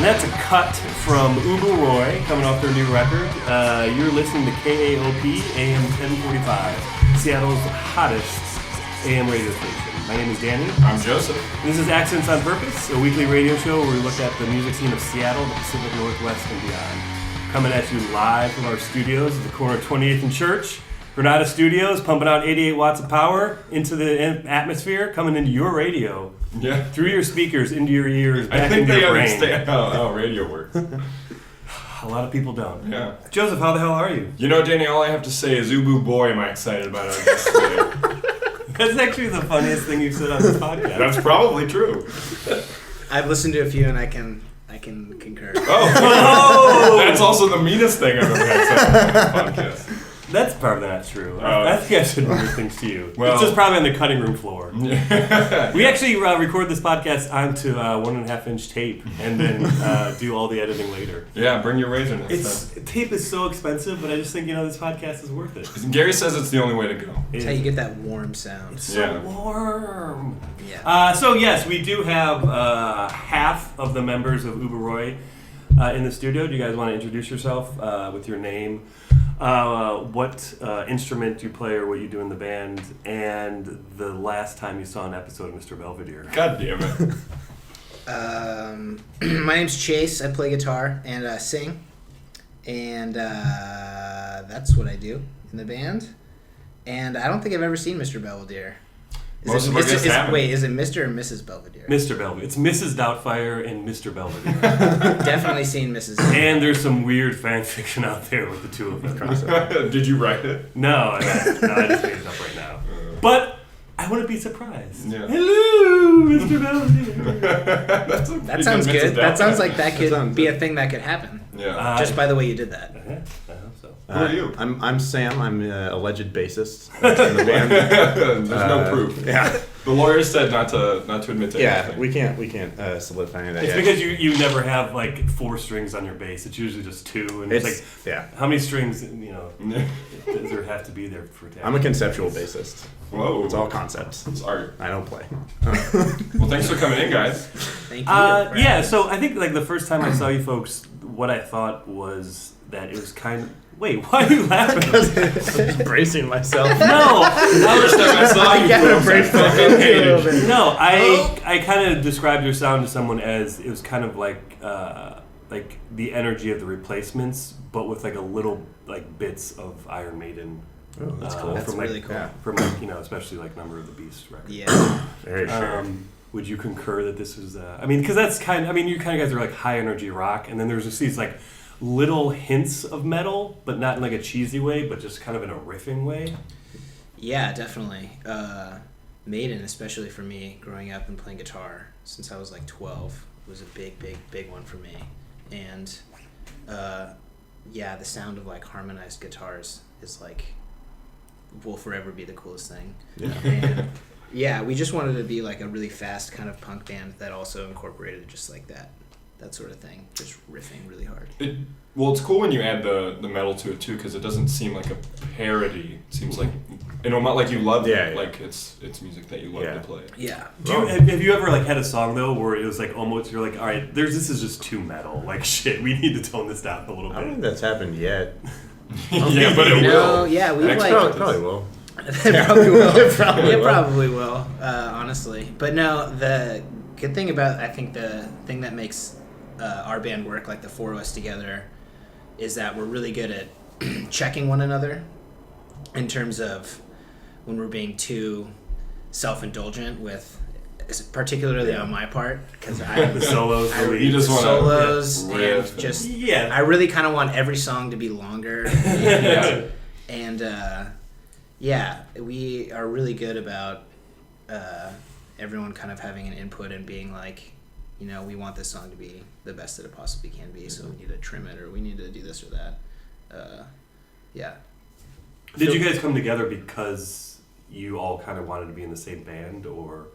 that's a cut from Ubu Roi coming off their new record. You're listening to KAOP AM 1045, Seattle's hottest AM radio station. My name is Danny. I'm Joseph. This is Accents on Purpose, a weekly radio show where we look at the music scene of Seattle, the Pacific Northwest, and beyond. Coming at you live from our studios at the corner of 28th and Church. Granada Studios, pumping out 88 watts of power into the atmosphere, coming into your radio. Yeah. Through your speakers, into your ears, back I think into they your brain. understand how radio works. A lot of people don't. Yeah. Joseph, how the hell are you? You know, Danny, all I have to say is Ubu Roi am I excited about our guest today. That's actually the funniest thing you've said on this podcast. That's probably true. I've listened to a few and I can concur. Oh! That's also the meanest thing I've ever had said on this podcast. That's probably not true. I think I should admit things to you. Well, it's just probably on the cutting room floor. Yeah. We actually record this podcast onto 1.5-inch tape and then do all the editing later. Yeah, bring your razor next time. Tape is so expensive, but I just think, this podcast is worth it. Gary says it's the only way to go. That's how you get that warm sound. It's so warm. Yeah. So yes, we do have half of the members of Ubu Roi in the studio. Do you guys want to introduce yourself with your name? What instrument you play or what you do in the band, and the last time you saw an episode of Mr. Belvedere. God damn it. My name's Chase. I play guitar and sing, and that's what I do in the band. And I don't think I've ever seen Mr. Belvedere. Most of our guests haven't. Wait, is it Mr. or Mrs. Belvedere? Mr. Belvedere. It's Mrs. Doubtfire and Mr. Belvedere. Definitely seen Mrs. And there's some weird fan fiction out there with the two of them. Did you write it? No, I just made it up right now. But I wouldn't be surprised. Yeah. Hello, Mr. Belvedere. That sounds good. That sounds like that could be good. a thing that could happen. Yeah. Just by the way you did that. I hope so. Who are you? I'm Sam. I'm an alleged bassist in the band. There's no proof. Yeah. The lawyer said not to admit to Yeah, anything. we can't solidify any of that It's yet. because you never have like 4 strings on your bass. It's usually just 2, and it's like, yeah. how many strings does there have to be there for it? I'm a conceptual bassist. Whoa. It's all concepts. It's art. I don't play. Well, thanks for coming in, guys. Thank you. Yeah, so I think like the first time I saw you folks, what I thought was that it was kind of... Wait, why are you laughing? I'm just bracing myself. No! First time I saw you, gotta folks, brace I fucking hated myself. you. No, I kind of described your sound to someone as it was kind of like the energy of the Replacements, but with like a little like bits of Iron Maiden. Oh, that's cool. That's from, really cool. Yeah. From like, especially like Number of the Beast record. Yeah. Very sure. Would you concur that this was? Because that's you kind of guys are like high energy rock, and then there's just these like little hints of metal, but not in like a cheesy way, but just kind of in a riffing way. Yeah, definitely. Maiden, especially for me, growing up and playing guitar since I was like 12, was a big one for me. And the sound of like harmonized guitars is like will forever be the coolest thing. Yeah. And yeah, we just wanted to be like a really fast kind of punk band that also incorporated just like that sort of thing, just riffing really hard. It's cool when you add the metal to it too, because it doesn't seem like a parody. It seems like not like you love it. Like it's music that you love to play. Yeah. Have you ever like had a song though where it was like almost you're like, all right, this is just too metal. Like shit, we need to tone this down a little I don't think bit. that's happened yet. Yeah, but it will. Yeah, we Next like Probably will. It probably will. It probably will, honestly. But no, the good thing about, I think the thing that makes our band work, like the 4 of us together, is that we're really good at checking one another in terms of when we're being too self-indulgent with, particularly on my part, because The solos, You just want solos to and riff just, yeah. I really kind of want every song to be longer. And we are really good about everyone kind of having an input and being like, we want this song to be the best that it possibly can be, so we need to trim it or we need to do this or that. Did you guys come together because you all kind of wanted to be in the same band, or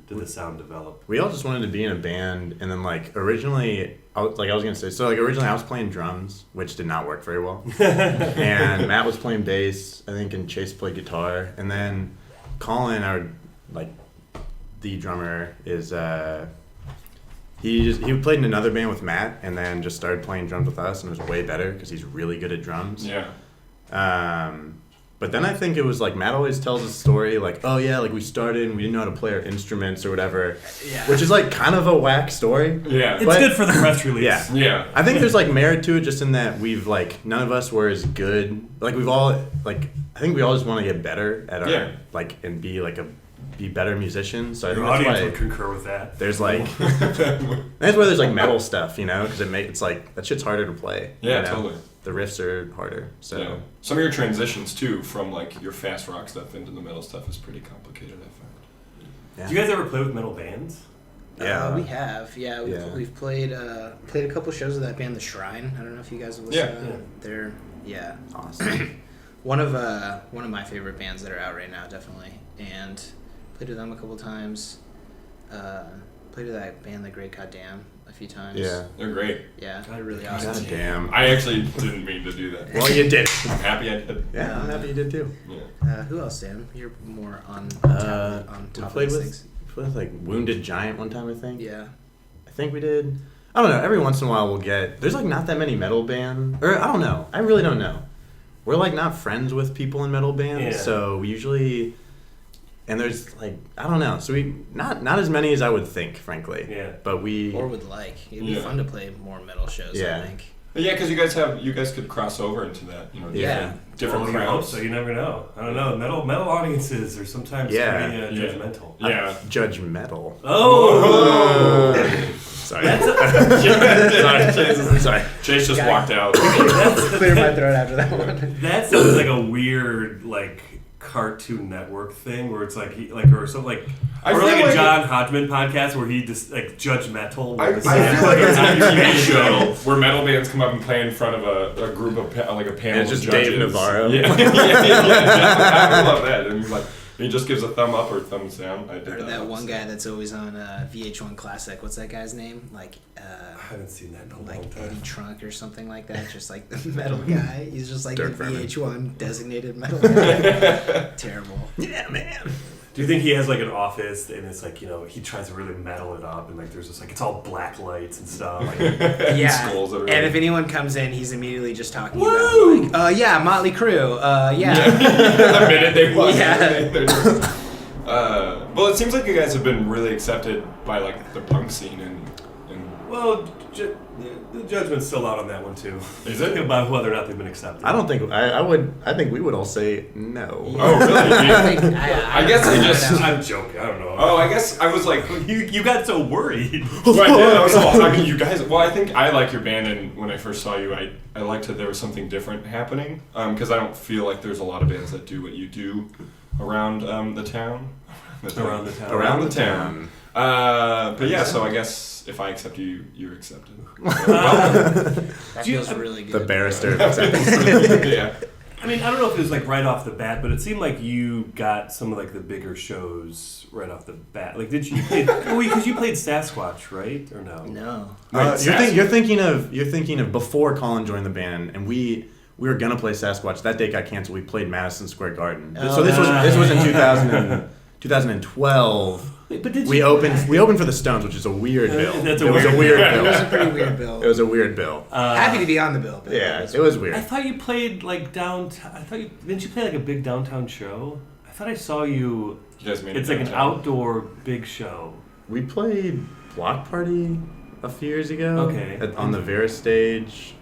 did the sound develop? We all just wanted to be in a band, and then originally I was playing drums, which did not work very well. And Matt was playing bass, I think, and Chase played guitar. And then Colin, the drummer, is he played in another band with Matt, and then just started playing drums with us, and it was way better because he's really good at drums. Yeah. But then I think it was like Matt always tells a story like, oh yeah, like we started and we didn't know how to play our instruments or whatever, which is like kind of a whack story. Yeah. It's good for the press release. Yeah. Yeah. I think there's like merit to it just in that we've like none of us were as good. Like we've all like I think we all just want to get better at our like and be like be better musicians. So I Your think that's audience why would concur with that. there's like that's why there's like metal stuff, you know, because it's like that shit's harder to play. Yeah, you know? totally. The riffs are harder. So Yeah. Some of your transitions too, from like your fast rock stuff into the metal stuff, is pretty complicated. I find. yeah. Do you guys ever play with metal bands? Yeah. We have. Yeah, we've played a couple shows of that band, The Shrine. I don't know if you guys have listened to that. They're Awesome. one of my favorite bands that are out right now, definitely. And played with them a couple times. Played with that band, The Great Goddamn, a few times. Yeah. They're great. Yeah, they're really awesome. God damn. I actually didn't mean to do that. Well, you did. I'm happy I did. Yeah, I'm happy you did too. Yeah. Who else, Sam? You're more on We top played of these with things. like Wounded Giant one time, I think. Yeah. I think we did. I don't know. Every once in a while we'll get. There's like not that many metal band. Or I don't know. I really don't know. We're like not friends with people in metal bands, so we usually. And there's like I don't know. So we not as many as I would think, frankly. Yeah. But we. Or would like. It'd be fun to play more metal shows, I think. Yeah, because you guys could cross over into that, you know, different Well, crowds. so you never know. I don't know. Metal audiences are sometimes pretty judgmental. Yeah. Judgmental. Oh. Sorry. Sorry. Chase just walked out. Clear my throat after that one. That sounds like a weird like Cartoon Network thing where it's like or something like or like a John Hodgman podcast where he just like judgmental. I feel like it's a TV show where metal bands come up and play in front of a group of like a panel it's just of judges. Dave Navarro. Yeah. I love that. And like he just gives a thumb up or thumbs down. I did Or that one guy that's always on VH1 Classic. What's that guy's name? Like I haven't seen that in a long like time. Eddie Trunk or something like that. Just like the metal guy. He's just like Dirk the Vermin. VH1 designated metal guy. Terrible. Yeah, man. Do you think he has like an office and it's like, you know, he tries to really metal it up and like there's just like it's all black lights and stuff. Like, Yeah. Skulls that are And if anyone comes in, he's immediately just talking about like, yeah, Motley Crue. Yeah. the minute they walk in, Yeah. they're just, well, it seems like you guys have been really accepted by like the punk scene and well, the judgment's still out on that one too. Is it? About whether or not they've been accepted. I don't think I think we would all say no. Oh, really? I guess I just. I'm joking. I don't know. Oh, I guess I was like, you got so worried. well, I did. I was all, I mean, you guys. Well, I think I like your band, and when I first saw you, I liked that there was something different happening. Because I don't feel like there's a lot of bands that do what you do around the town. Around the town. But yeah, so I guess if I accept you, you're accepted. That feels really good. The barrister. Yeah. I mean, I don't know if it was like right off the bat, but it seemed like you got some of like the bigger shows right off the bat. Like, did you? Because you played Sasquatch, right? Or no? No. You're thinking of before Colin joined the band, and we were gonna play Sasquatch. That date got canceled. We played Madison Square Garden. So this was in 2012. Wait, but did We opened for the Stones, which is a weird bill. That's It was a weird It was a bill. pretty weird bill. It was a weird bill. Happy to be on the bill. But Yeah, it was I weird. thought you played like downtown. Didn't you play like a big downtown show? I thought I saw you. You guys made It's it like an downtown. outdoor big show. We played Block Party a few years ago. Okay. On the Vera stage.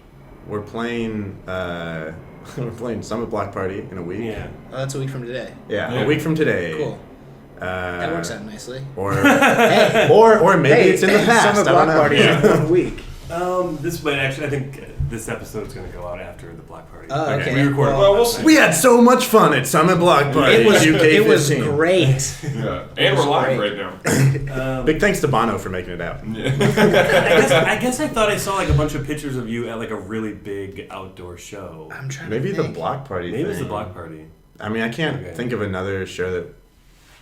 We're playing Summit Block Party in a week. Yeah. Oh, that's a week from today. Yeah, Yeah. a week from today. Cool. That works out nicely. Or Hey. or maybe it's in the past. Summer I block don't know. party in 1 week. This might actually. I think this episode is going to go out after the block party. Oh, okay. We recorded. Well, we'll see. We had so much fun at Summit Block Party. It was UK15. great. Yeah. And we're live great. right now. Big thanks to Bono for making it out. I guess I thought I saw like a bunch of pictures of you at like a really big outdoor show. I'm trying Maybe to the think. Block Party. Maybe it was the thing. block party. I mean, I can't Okay. think of another show that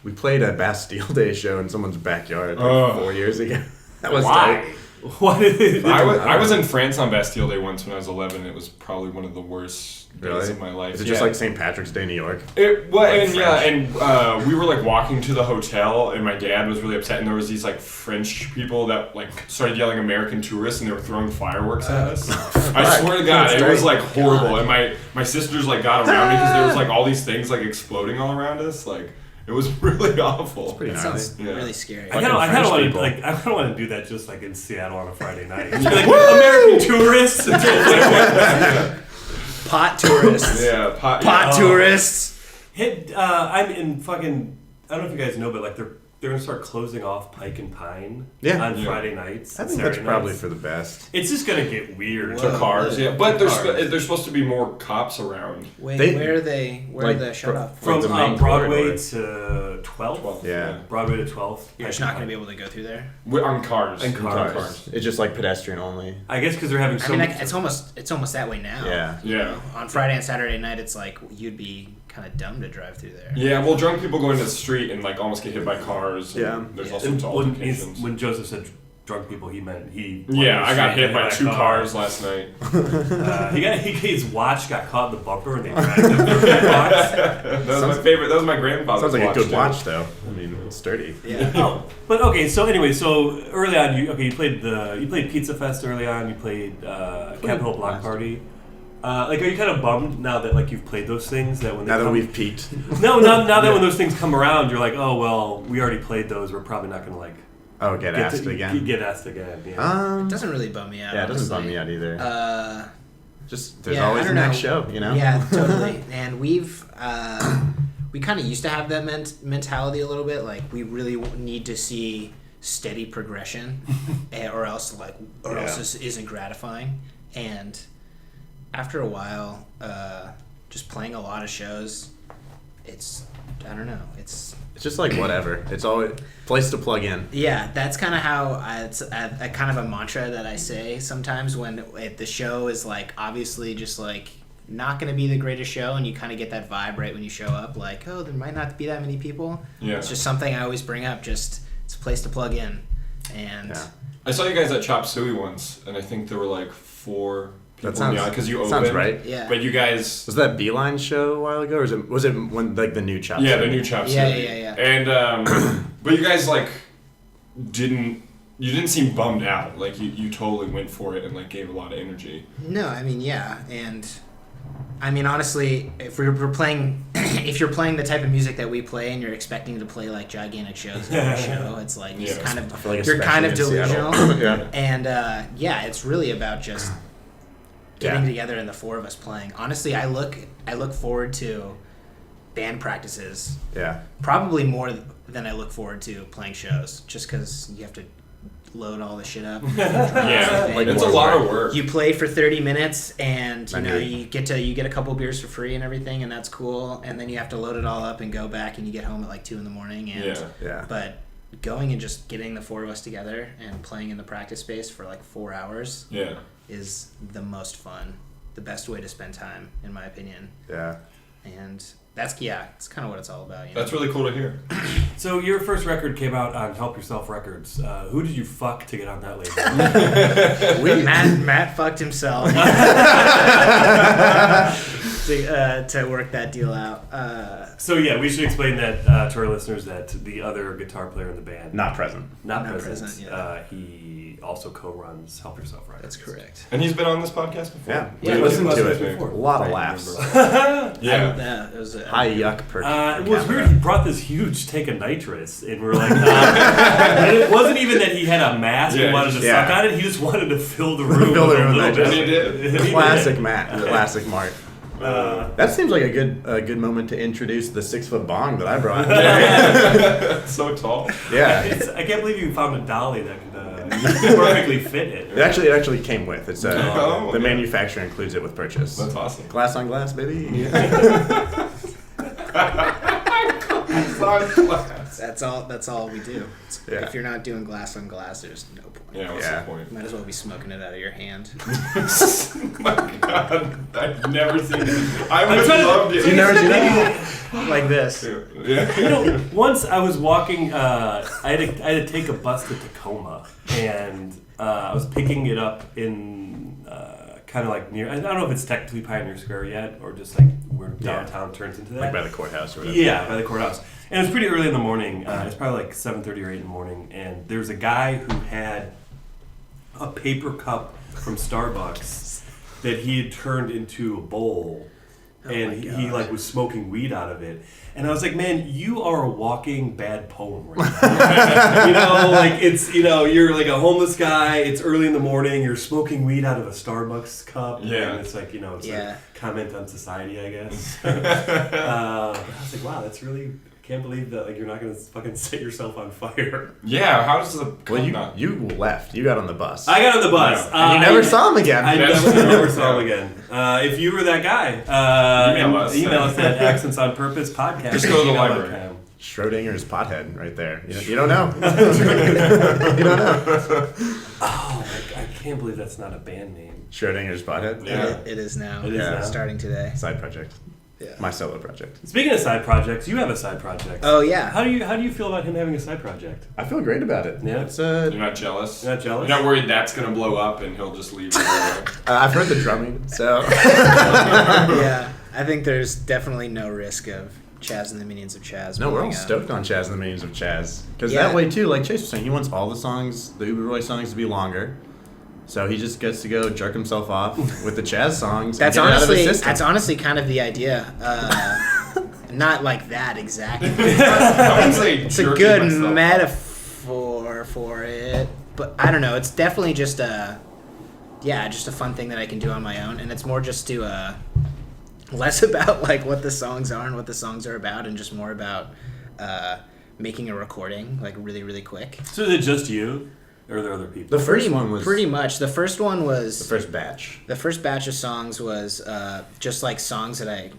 we played a Bastille Day show in someone's backyard like Oh. 4 years ago. That was Why? tight. Why did it? I was in France on Bastille Day once when I was 11. It was probably one of the worst days of my life. Is it just like St. Patrick's Day in New York? We were like walking to the hotel, and my dad was really upset, and there was these like French people that like started yelling American tourists, and they were throwing fireworks at us. I swear to God, it was like horrible, and my sisters like got around me because there was like all these things like exploding all around us, like. It was really awful. It's pretty That gnarly. sounds really scary. I kind of want to I don't want to do that just like in Seattle on a Friday night. Just be like American tourists. Pot tourists. Yeah, Pot tourists. I'm in fucking. I don't know if you guys know, but like they're gonna start closing off Pike and Pine on Friday nights. I and think Saturday that's probably nights. for the best. It's just gonna get weird. To cars, yeah, but Cars. there's supposed to be more cops around. Wait, They- where are they? Where like, are the shut off? From the main Broadway corridor. to 12th. Yeah. Broadway to 12th. You're just not going to be able to go through there. We're on cars. And cars. cars. It's just like pedestrian only. I guess because they're having so I mean, much. like, it's almost that way now. Yeah. Yeah. On Friday and Saturday night, it's like you'd be kind of dumb to drive through there. Yeah, well, drunk people go into the street and like almost get hit by cars. And Yeah. there's Yeah. all sorts of altercations. When Joseph said drunk people, he meant he. Yeah, I got hit by a 2 car. cars last night. His watch got caught in the bumper and they dragged him through the box. That was my favorite. That was my grandfather's Sounds like a good too. watch, though. I mean, it's sturdy. Yeah. Oh, but okay. So anyway, so early on, you played Pizza Fest early on. You played Capitol Block Party. Like, are you kind of bummed now that like you've played those things that when they Now that come, we've peaked. now that when those things come around, you're like, oh well, we already played those. We're probably not gonna like Get asked again. Get asked again. Yeah. It doesn't really bum me out. Yeah, it doesn't bum honestly. me out either. Just there's yeah, always I the don't next know. show, you know. Yeah, totally. And we kind of used to have that mentality a little bit. Like we really need to see steady progression, or else this isn't gratifying. And after a while, just playing a lot of shows, I don't know. It's just like whatever. It's always place to plug in. Yeah, that's kind of how it's a kind of a mantra that I say sometimes when the show is like obviously just like not going to be the greatest show, and you kind of get that vibe right when you show up, like, oh, there might not be that many people. Yeah. It's just something I always bring up. Just it's a place to plug in, and I saw you guys at Chop Suey once, and I think there were like 4 people That sounds because you opened. sounds right. yeah, But you guys. Was that Beeline show a while ago, or was it when like the new Chop? Yeah, Suey? the new Chop Suey. Yeah. And but you guys like didn't seem bummed out. Like you totally went for it and like gave a lot of energy. No, I mean, yeah, and I mean, honestly, if we're playing, if you're playing the type of music that we play, and you're expecting to play like gigantic shows every show, it's like Yeah. it's kind I of feel like you're kind of especially in Seattle. delusional, Yeah. and it's really about just getting Yeah. together and the 4 of us playing. Honestly, I look forward to band practices Yeah. probably more than I look forward to playing shows, just because you have to load all the shit up. Yeah, Like it's a more lot work. of work. You play for 30 minutes, and I know. you get a couple beers for free and everything, and that's cool. And then you have to load it all up and go back, and you get home at like 2 in the morning. And Yeah. Yeah. but going and just getting the 4 of us together and playing in the practice space for like 4 hours Yeah. is the most fun, the best way to spend time, in my opinion. Yeah. And it's kind of what it's all about. You know? That's really cool to hear. So your first record came out on Help Yourself Records. Who did you fuck to get on that label? Matt fucked himself to work that deal out. So yeah, we should explain that to our listeners that the other guitar player in the band, Not present. not Not present, present, yeah. He also co-runs Help Yourself Records. That's correct. And he's been on this podcast before. Yeah. Yeah, We listened we to listened it. before. A lot of I laughs. Yeah. It was High yuck per. It was weird. He brought this huge tank of nitrous, and we're like, and it wasn't even that he had a mask Yeah, and wanted to yeah. suck on it. He just wanted to fill the room. Fill the with a room with little nitrous. bit. And he did. Classic Matt. Classic Mark. Uh, That seems like a good moment to introduce the 6-foot bong that I brought. So tall. Yeah. I can't believe you found a dolly that could perfectly fit it. It actually came with. It's Oh, the okay. manufacturer includes it with purchase. That's awesome. Glass on glass, baby. That's all we do. Yeah. If you're not doing glass on glass, there's no point. Yeah, what's Yeah. the point? Might as well be smoking it out of your hand. My God, I've never seen it. I would trying to- love it. You never seen that? Like this. Yeah. You know, once I was walking, I had to take a bus to Tacoma, and I was picking it up in kind of like near. I don't know if it's technically Pioneer Square yet, or just like where downtown turns into that. Like by the courthouse or whatever. Yeah, by the courthouse. And it was pretty early in the morning. It's probably like 7:30 or 8 in the morning. And there's a guy who had a paper cup from Starbucks that he had turned into a bowl. And he like was smoking weed out of it. And I was like, man, you are a walking bad poem right now. You know, like it's, you know, you're like a homeless guy. It's early in the morning. You're smoking weed out of a Starbucks cup. Yeah. And it's like, you know, it's Yeah. like comment on society, I guess. But I was like, wow, that's really, I can't believe that like you're not going to fucking set yourself on fire. Yeah, how does the Well, you left. You got on the bus. I got on the bus. Yeah. And you never saw him again. I never saw him again. If you were that guy, email us at accentsonpurposepodcast. Just go to the library. Schrodinger's pothead right there. You don't know. You don't know. Oh, I can't believe that's not a band name. Schrodinger's pothead? Yeah. It is now. It is now. Starting today. Side project. Yeah. My solo project. Speaking of side projects, you have a side project. Oh yeah. How do you feel about him having a side project? I feel great about it. Yeah. It's You're not jealous? You're not jealous? You're not worried that's going to blow up and he'll just leave you there? I've heard the drumming, so Yeah. I think there's definitely no risk of Chaz and the Minions of Chaz. no, we're all blowing up. stoked on Chaz and the Minions of Chaz because Yeah. that way too, like Chase was saying, he wants all the songs, the Ubu Roi songs, to be longer. So he just gets to go jerk himself off with the Chaz songs. That's and get it out of his honestly system. that's honestly kind of the idea. Not like that exactly. I would say It's a jerking good myself off. metaphor for it, but I don't know. It's definitely just a fun thing that I can do on my own, and it's more just to less about like what the songs are and what the songs are about, and just more about making a recording like really really quick. So is it just you, or are there other people? The first one was Pretty much. The first one was the first batch. The first batch of songs was just like songs that I,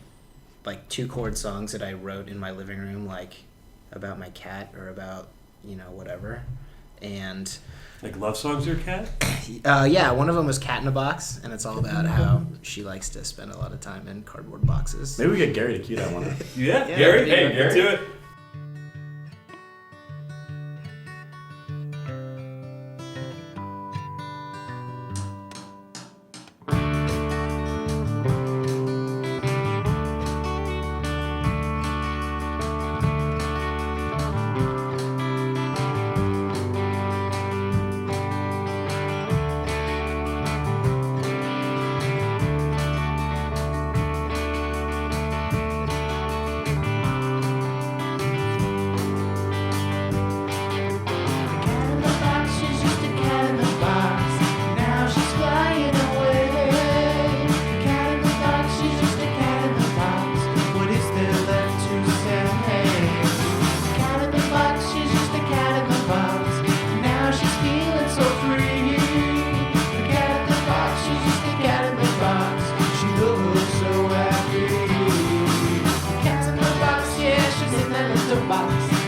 like 2-chord songs that I wrote in my living room, like about my cat or about, you know, whatever. And Like love songs, your cat? yeah, one of them was Cat in a Box, and it's all about how she likes to spend a lot of time in cardboard boxes. Maybe we get Gary to cue that one up. Yeah, Yeah, Gary. yeah, Hey, let's do it.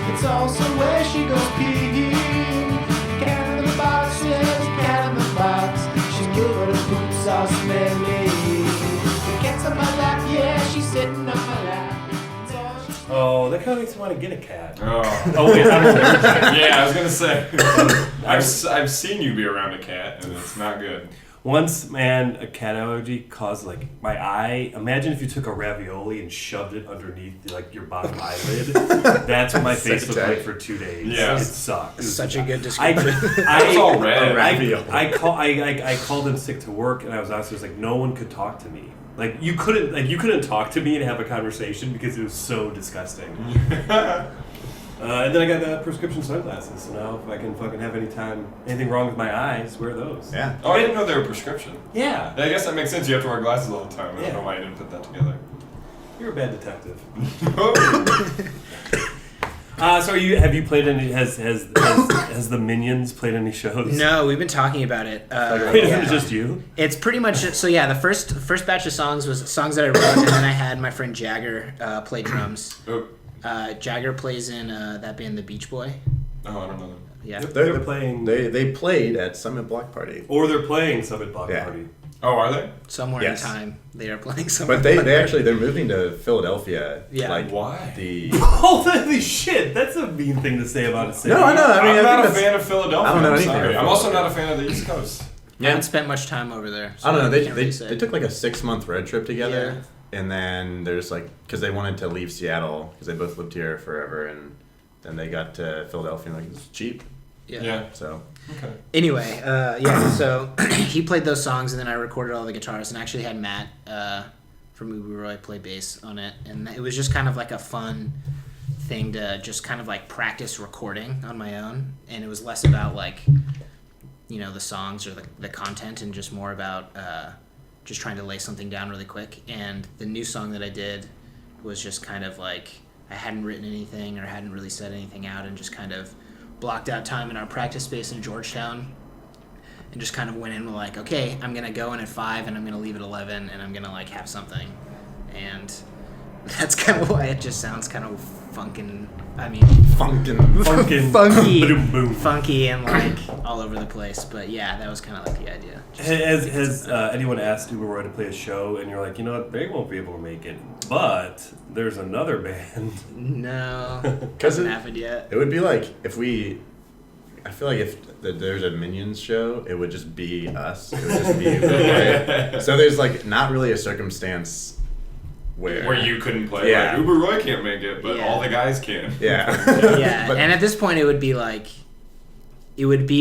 It's also where she goes pee. Cat in the box, yes, cat in the box. She's good, but her poops are smelly. The cat's on my lap, yeah, she's sitting on my lap. It's all she- Oh, that kind of makes me want to get a cat. Oh. Oh wait, I don't know. Yeah, I was going to say. I've seen you be around a cat, and it's not good. Once, man, a cat allergy caused like my eye. Imagine if you took a ravioli and shoved it underneath like your bottom eyelid. That's what my face looked like for 2 days. Yeah. It sucked. It was Such a good I, description. It's all red. ravioli. I called in sick to work, and I was honestly like, no one could talk to me. Like you couldn't talk to me and have a conversation because it was so disgusting. And then I got the prescription sunglasses, so now if I can fucking have anything wrong with my eyes, wear those. Yeah. Oh, I didn't know they were prescription. Yeah. I guess that makes sense. You have to wear glasses all the time. I Yeah. don't know why you didn't put that together. You're a bad detective. So have you played any? Has the Minions played any shows? No, we've been talking about it. Wait, is Yeah. it just you? It's pretty much so. Yeah, the first batch of songs was songs that I wrote, and then I had my friend Jagger play drums. Oh, Jagger plays in that band, The Beach Boy. I don't know them. Yeah. They're playing, They played at Summit Block Party. or they're playing Summit Block Yeah. Party. Oh, are they? Somewhere Yes. in time, they are playing somewhere. But they're moving to Philadelphia. Yeah. Like Why? the. Holy shit! That's a mean thing to say about a city. No, I know. I mean, I'm not a think that's- fan of Philadelphia. I don't know I'm anything sorry. about I'm also Philadelphia. not a fan of the East Coast. I haven't spent much time over there. So I don't know. They can't really say. took like a 6-month road trip together, and then there's like because they wanted to leave Seattle because they both lived here forever, and then they got to Philadelphia and like it's cheap. Yeah. So Okay. Anyway, so he played those songs, and then I recorded all the guitars, and actually had Matt from Ubu Roi play bass on it, and it was just kind of like a fun thing to just kind of like practice recording on my own, and it was less about like, you know, the songs or the content, and just more about just trying to lay something down really quick. And the new song that I did was just kind of like I hadn't written anything or hadn't really said anything out, and just kind of blocked out time in our practice space in Georgetown and just kind of went in with like, okay, I'm going to go in at 5 and I'm going to leave at 11 and I'm going to like have something. And that's kind of why it just sounds kind of funky, funky and like all over the place. But yeah, that was kind of like the idea. Has anyone asked Ubu Roi to play a show and you're like, you know what, they won't be able to make it, but there's another band? No, because hasn't happened yet. it would be like if we. I feel like if there's a Minions show, it would just be us. It would just be right? So there's like not really a circumstance where you couldn't play. Yeah. Like, Ubu Roi can't make it, but Yeah. all the guys can. Yeah. Yeah, But- and at this point, it would be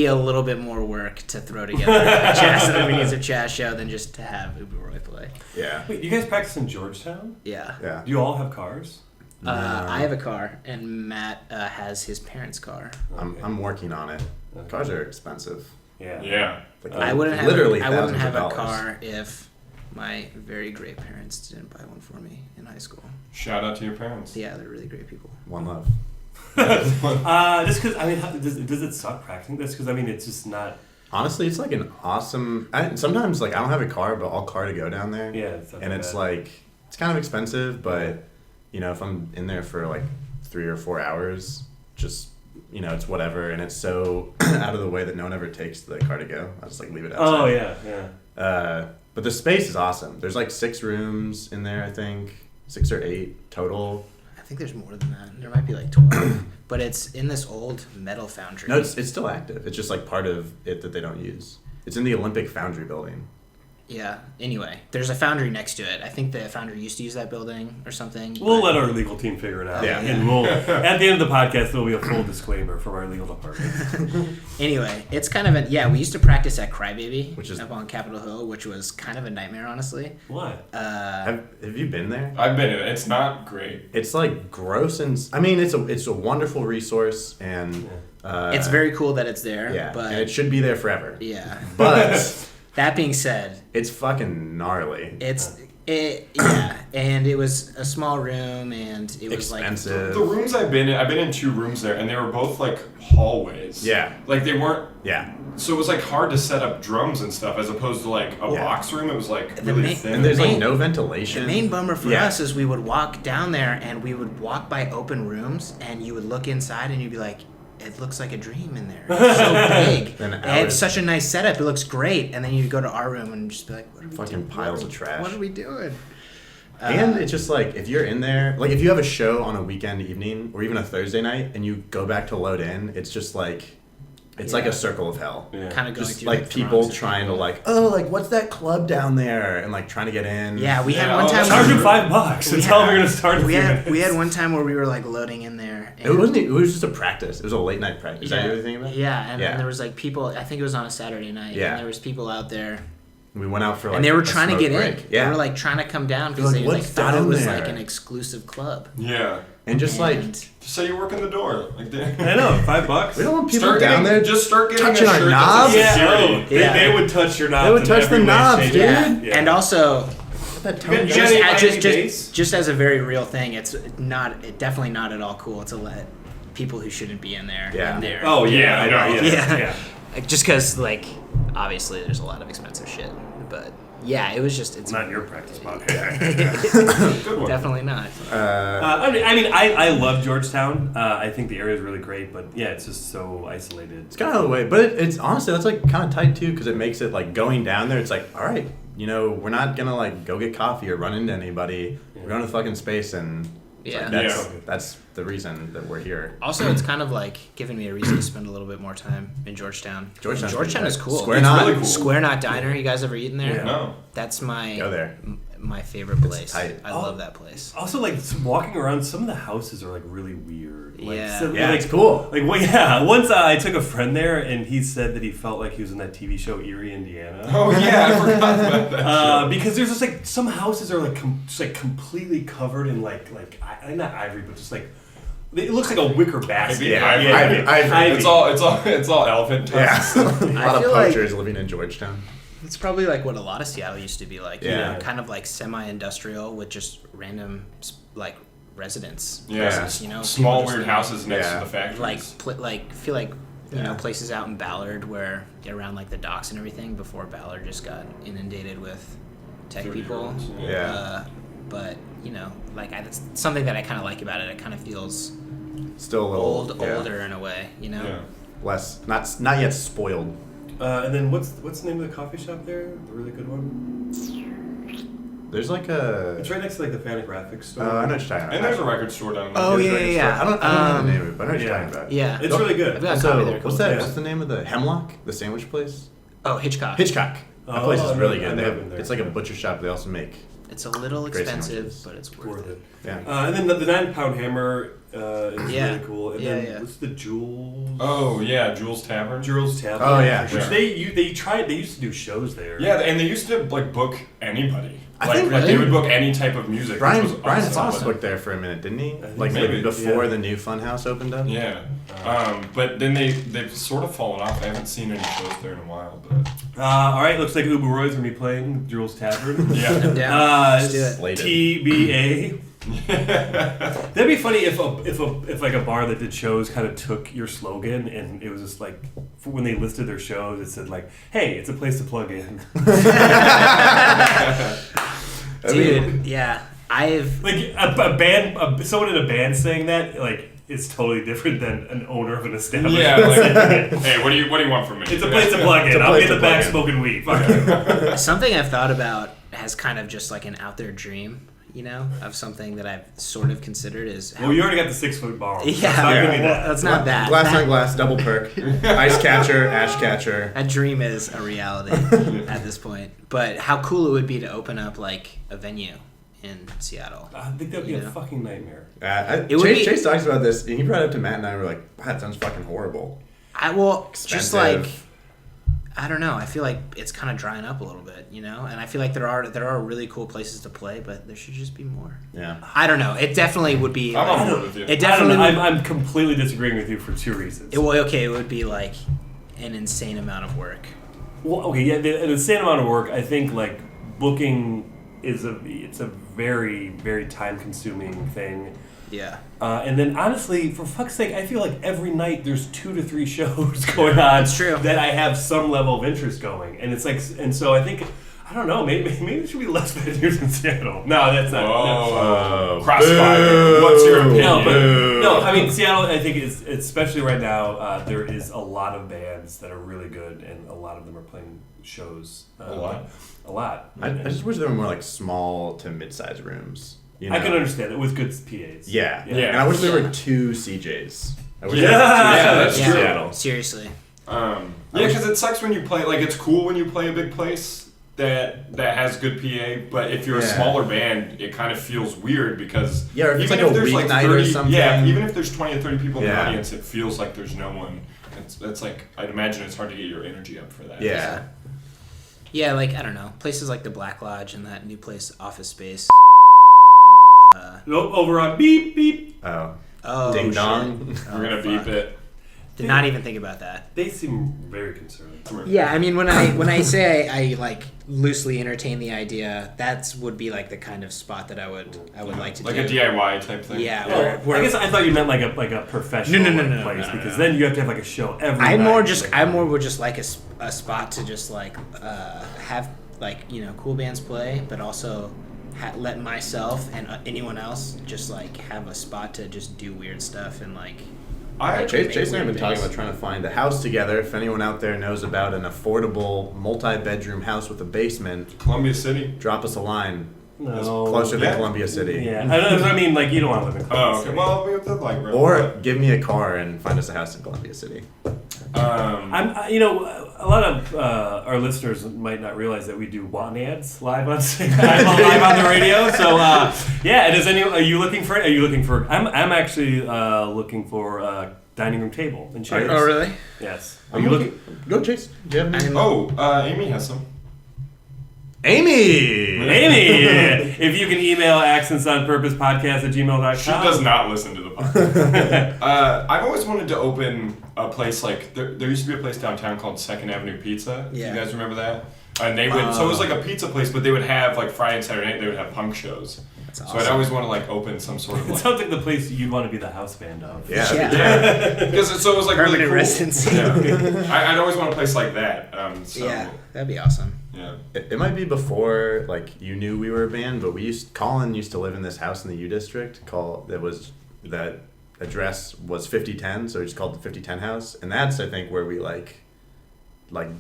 a little bit more work to throw together a Chaz and the Minions of Chaz show than just to have Ubu Roi play. Yeah. Wait, you guys practice in Georgetown? Yeah. Yeah. Do you all have cars? I have a car, and Matt has his parents' car. I'm working on it. Cars are expensive. Yeah. Yeah. Like, I wouldn't have. literally I wouldn't thousands have of a dollars. car if my very great parents didn't buy one for me in high school. Shout out to your parents. Yeah, they're really great people. One love. Just because, I mean, does it suck practicing this? Because, I mean, it's just not... Honestly, it's like an awesome. Sometimes like I don't have a car, but I'll car to go down there. Yeah, it's not And that it's bad. like it's kind of expensive, but you know if I'm in there for like 3 or 4 hours, just you know it's whatever, and it's so out of the way that no one ever takes the car to go. I just like leave it outside. Oh, yeah. But the space is awesome. There's like 6 rooms in there, I think 6 or 8 total. I think there's more than that. There might be like 12. But it's in this old metal foundry. No, it's still active. It's just like part of it that they don't use. It's in the Olympic Foundry building. Yeah. Anyway, there's a foundry next to it. I think the foundry used to use that building or something. We'll but- let our legal team figure it out. Yeah. And we'll, at the end of the podcast, there'll be a full disclaimer from our legal department. Anyway, it's kind of we used to practice at Crybaby, Which is- up on Capitol Hill, which was kind of a nightmare, honestly. What? Have you been there? I've been in it. It's not great. It's like gross and I mean it's a wonderful resource and It's very cool that it's there. yeah, But and it should be there forever. yeah. But That being said, it's fucking gnarly. and it was a small room, and it was Expensive. The rooms I've been in 2 rooms there, and they were both like hallways. Yeah. Like they weren't. Yeah. So it was like hard to set up drums and stuff, as opposed to like a Yeah. box room. It was like The really main- thin. And there's like main- no The ventilation. main bummer for Yeah. us is we would walk down there and we would walk by open rooms and you would look inside and you'd be like, it looks like a dream in there. It's so big. Then And hours- it's such a nice setup. It looks great. And then you'd go to our room and just be like, what are we Fucking doing? piles of trash. What are we doing? And it's just like if you're in there, like if you have a show on a weekend evening or even a Thursday night and you go back to load in, it's just like it's like Yeah. a circle of hell. Yeah. Kind of going Just through like people throngs of trying to people. like, oh, like what's that club down there, and like trying to get in. Yeah, we had Yeah, one oh, time. Charge where- them $5 and tell them we're going to start in a we few had minutes. we had one time where we were like loading in there. And It wasn't. It was just a practice. It was a late night practice. Is that what you're thinking about? Yeah, and Yeah. then there was like people. I think it was on a Saturday night. Yeah. And there was people out there, We went out for like and they were a trying to smoke get in. break. Yeah. They were like trying to come down because They're they like, like "What's thought it down was there?" like an exclusive club. Yeah. and just like And Just say you work in the door. Like I know, $5. we don't want people Start down getting, there. Just start getting touching a our shirt knobs. That's Yeah, security. oh, Yeah. they would touch your knobs. They would in touch every the way, knobs, shape, dude. or yeah. form. Yeah. And also that You tone- got just, any just, bass? just as a very real thing, it's definitely not at all cool to let people who shouldn't be in there Yeah. in there. Oh, yeah. I know. Yeah. Yeah. Yeah. Yeah. Just because like obviously there's a lot of expensive shit, but yeah, it was just, it's Not your practice spot. Good one. definitely not. I love Georgetown. I think the area is really great, but yeah, it's just so isolated. It's kind of the way, but it's honestly that's like kind of tight too because it makes it like going down there. It's like, all right, we're not gonna like go get coffee or run into anybody. We're going to the fucking space, and it's Yeah. like, that's the reason that we're here. Also, it's kind of like giving me a reason to spend a little bit more time in Georgetown. Georgetown is cool. Square It's Knot. really cool. Square Knot Diner. You guys ever eaten there? Yeah. No. That's my Go there. my favorite place. tight. I love that place. Also, like walking around, some of the houses are like really weird. Like, Yeah. Yeah, like, it's cool. Like, well, yeah. Once I took a friend there, and he said that he felt like he was in that TV show Erie, Indiana. Oh yeah, I forgot about that. show. Because there's just like some houses are like just like completely covered in like not ivory, but just like it looks like a wicker basket. Yeah, Ivy. It's all elephant Yeah, tusks. a lot of feel like- poachers living in Georgetown. It's probably like what a lot of Seattle used to be like. Yeah. Kind of like semi-industrial with just random like residents. Yeah. Places, Small people just weird houses next Yeah. to the factories. feel like Yeah. places out in Ballard where around like the docks and everything before Ballard just got inundated with tech people. 30-year-olds, Yeah. But like that's something that I kind of like about it. It kind of feels Still a little older in a way. Yeah. less, not yet spoiled. And then what's the name of the coffee shop there? The really good one. There's like a. It's right next to like the Fantagraphics store. I know what you're talking about. And there's a record store down there. Oh, There's a yeah, record yeah, store. yeah. I don't know the name of it, but I know what you're Yeah. talking about. Yeah. It's really good. I've got a copy Also, there. what's that? Yeah. What's the name of the Hemlock? The sandwich place? Oh, Hitchcock. Hitchcock. That Oh, place is I've really never- good. I've never been there. It's like a butcher shop. They also make. It's a little Great expensive, sandwiches. but it's Worth it. Yeah. And then the 9-pound hammer is Yeah. really cool. And Yeah, then yeah. what's the Jules? Oh yeah, Jules Tavern. Jules Tavern. Oh, yeah, Which sure. they used to do shows there. Yeah, and they used to like book anybody. I Like, think- like I they think would book any type of music. Brian which was Brian awesome. Foss worked there for a minute, didn't he? think Like maybe, before yeah. the new Funhouse opened up. Yeah, but then they've sort of fallen off. I haven't seen any shows there in a while, but All right, looks like Ubu Roi's gonna be playing Jules Tavern. yeah. Yeah. Let's do it. Slated. TBA. That'd be funny if like a bar that did shows kind of took your slogan and it was just like when they listed their shows it said like, hey, it's a place to plug in. Dude, yeah. I've Like a band, someone in a band saying that like is totally different than an owner of an establishment. Yeah, like, saying it. hey, what do you want from me? It's a place to plug It's in. a I'll place be in to the back plug in. smoking weed. Fuck it. something I've thought about has kind of just like an out there dream, of something that I've sort of considered is how, Well, you already got the 6-foot bar. yeah, It's not gonna be that. that's not that. Glass That- on glass, double perk, ice catcher, ash catcher. That dream is a reality at this point. But how cool it would be to open up like a venue in Seattle. I think that'd be You a know? fucking nightmare. It would be- Chase talks about this, and he brought it up to Matt and I. Were like, wow, that sounds fucking horrible. Expensive. Just like I don't know. I feel like it's kind of drying up a little bit, and I feel like there are really cool places to play, but there should just be more. Yeah. I don't know. It definitely would be. I'm like- on board with you. It I don't definitely. know. Would, I'm completely disagreeing with you for two reasons. it would be like an insane amount of work. Well, okay, yeah, the insane amount of work. I think like booking it's a very very time consuming thing. Yeah. And then honestly, for fuck's sake, I feel like every night there's 2 to 3 shows going on. That's true. That I have some level of interest going, and it's like, and so I think. I don't know. Maybe there should be less venues in Seattle. No, that's not. Oh, Boo. crossfire. What's your opinion? No, but Boo. no. I mean, Seattle. I think is especially right now. There is a lot of bands that are really good, and a lot of them are playing shows. A lot? A lot. I just wish there were more like small to mid-sized rooms. I can understand it with good PAs. Yeah. Yeah. And I wish there Yeah. were 2 CJs. I wish Yeah. there were 2 Yeah, CJs that's in true. Seattle. Seriously. Yeah, because it sucks when you play. Like, it's cool when you play a big place that has good PA, but if you're a Yeah. smaller band, it kind of feels weird because Yeah, or if it's even like if a there's like weeknight or 30, something. yeah, even if there's 20 or 30 people in the Yeah. audience, it feels like there's no one. It's like I'd imagine it's hard to get your energy up for that. Yeah. Yeah, like I don't know, places like the Black Lodge and that new place, Office Space. Over on beep beep. Oh. Oh, Ding shit. dong. We're gonna fuck. beep it. Did not even think about that. They seem very conservative. Yeah, I mean, when I say I like loosely entertain the idea, that would be like the kind of spot that I would like to like do. a DIY type thing. Yeah. I guess I thought you meant like a professional place because then you have to have like a show every night. I more would just like a spot to just like have like cool bands play, but also let myself and anyone else just like have a spot to just do weird stuff and like. Chase and I have been talking about trying to find a house together. If anyone out there knows about an affordable multi-bedroom house with a basement, Columbia City. drop us a line. No. It's closer than Columbia City. Yeah, I mean, like you don't want to live in Columbia Oh, okay. City. Well, we have to like. Or give me a car and find us a house in Columbia City. A lot of our listeners might not realize that we do want ads live on live on the radio. So yeah, are you looking for? I'm actually looking for a dining room table and chairs. Oh really? Yes. Are you looking? Go, Chase. Do you have any? Amy has some. Amy! If you can email accentsonpurposepodcast@gmail.com. She does not listen to the podcast. I've always wanted to open a place like there used to be a place downtown called Second Avenue Pizza. Yeah. You guys remember that? And they would so it was like a pizza place, but they would have like Friday and Saturday night they would have punk shows. That's So awesome. I'd always want to like open some sort of It like sounds like the place you'd want to be the house band of. Yeah. Yeah. because so it was like Permanent really cool. residency. Yeah. I'd always want a place like that. Yeah, that'd be awesome. Yeah. It might be before like you knew we were a band, but Colin used to live in this house in the U District that address was 5010, so we just called it the 5010 house, and that's I think where we like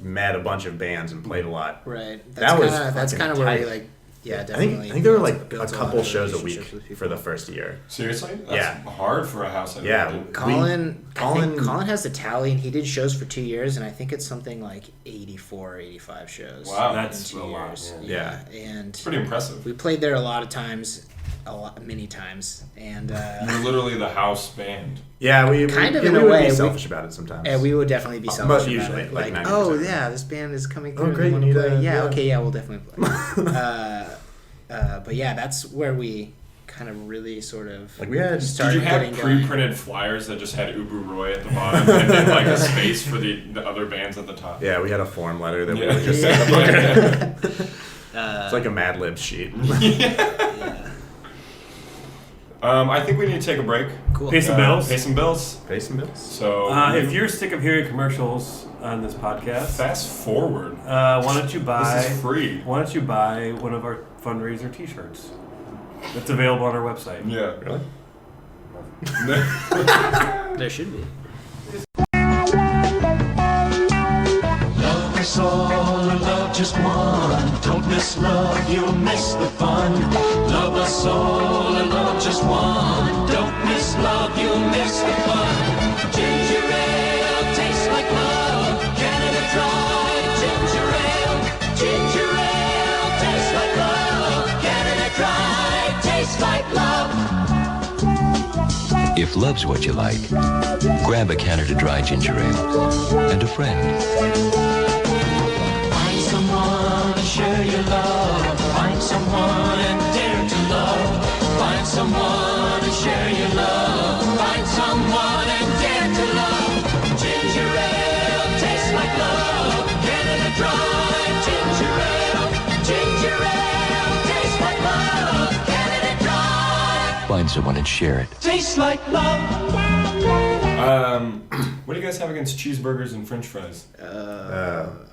met a bunch of bands and played a lot. Right. That's kind of where we tight. like. Yeah, I definitely. think there were like a built lot couple of shows a week relationships with people. for the first year. Seriously? That's Yeah. hard for a house. Yeah. Colin has the tally, and he did shows for 2 years, and I think it's something like 84 or 85 shows. Wow. That's in a 2 lot, years. yeah. And It's pretty impressive. we played there a lot of times, many times, and You're literally the house band. Yeah, we Kind of we in a would way, be we- selfish about it sometimes. we would definitely be But selfish about usually, it. like Like, 90%. oh yeah, this band is coming through. Oh, great, we wanna you need play. a- Yeah, yeah. okay, yeah, we'll definitely play. But yeah, that's where we kind of really sort of Like we had- started Did you have getting going. pre-printed flyers that just had Ubu Roi at the bottom and then like a space for the other bands at the top? Yeah, we had a form letter that we Yeah. would just Yeah. It's like a Mad Lib sheet. Yeah. I think we need to take a break. Cool. Pay some bills. Pay some bills. Pay some bills. So If you're sick of hearing commercials on this podcast, fast forward. why don't you buy? This is free. Why don't you buy one of our fundraiser T-shirts? It's available on our website. Yeah. Really? There should be. Love is all, and love just one. Don't miss love, you'll miss the fun. Love us all, and love just one. Don't miss love, you'll miss the fun. Ginger ale tastes like love. Canada Dry ginger ale. Ginger ale tastes like love. Canada Dry tastes like love. If love's what you like, grab a Canada Dry ginger ale and a friend. Find someone and share your love. Find someone and dare to love. Find someone and share your love. Find someone and dare to love. Ginger ale tastes like love. Canada Dry ginger ale. Ginger ale tastes like love. Canada Dry Find someone and share it. tastes like love. What do you guys have against cheeseburgers and French fries?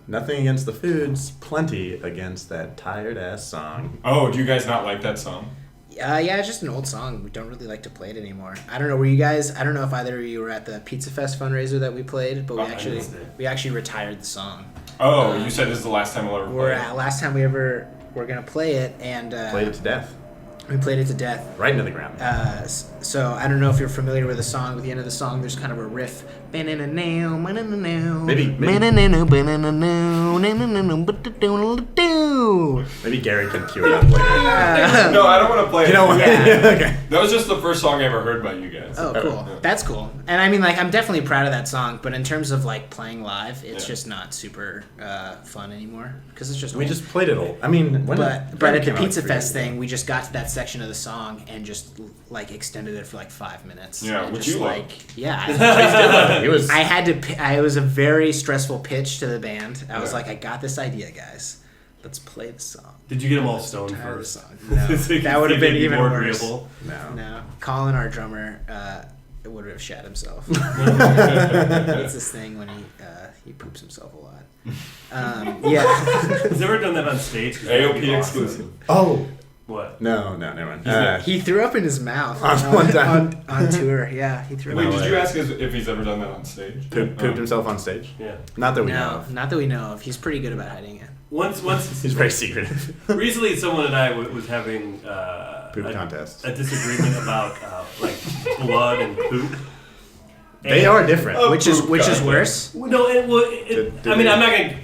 Nothing against the foods, plenty against that tired ass song. Oh, do you guys not like that song? Yeah, it's just an old song. We don't really like to play it anymore. I don't know. Were you guys? I don't know if either of you were at the Pizza Fest fundraiser that we played, but I missed it. we actually retired the song. Oh, you said this is the last time we'll ever We're play. at last time we're gonna play it, and Played it to death. we played it to death. Right into the ground. So I don't know if you're familiar with the song. At the end of the song, there's kind of a riff. Maybe. Maybe Gary can cue it up later. No, I don't want to play it. You know what? Yeah. Okay. That was just the first song I ever heard by you guys. Oh, cool. That's cool. And I mean, like, I'm definitely proud of that song, but in terms of, like, playing live, it's Yeah. just not super fun anymore. Because it's just We old. just played it all. I mean, when But at the came out like Pizza 3 Fest years ago. thing, we just got to that section of the song and just, like, extended it for, like, 5 minutes. Yeah, and which just, you like, loved. yeah. He was. I was a very stressful pitch to the band. I was Yeah. like, I got this idea, guys. Let's play the song. Did you get them all stoned Entire first? song. No, that would have been even more worse. agreeable. No. No, Colin, our drummer, would have shat himself. That's this thing when he poops himself a lot. Yeah. Has he ever done that on stage? 'Cause that would be AOP awesome. exclusive. Oh What? no, never mind. He threw up in his mouth One time. on tour. Yeah, he threw Wait, up. did you ask if he's ever done that on stage? Pooped himself on stage. Yeah. Not that we know No, of. not that we know of. He's pretty good about hiding it. Once He's very secretive. recently, someone and I was having Poop contest. a disagreement about like blood and poop. They are different. Oh. Which is poop worse? No, Did I mean, they- I'm not gonna.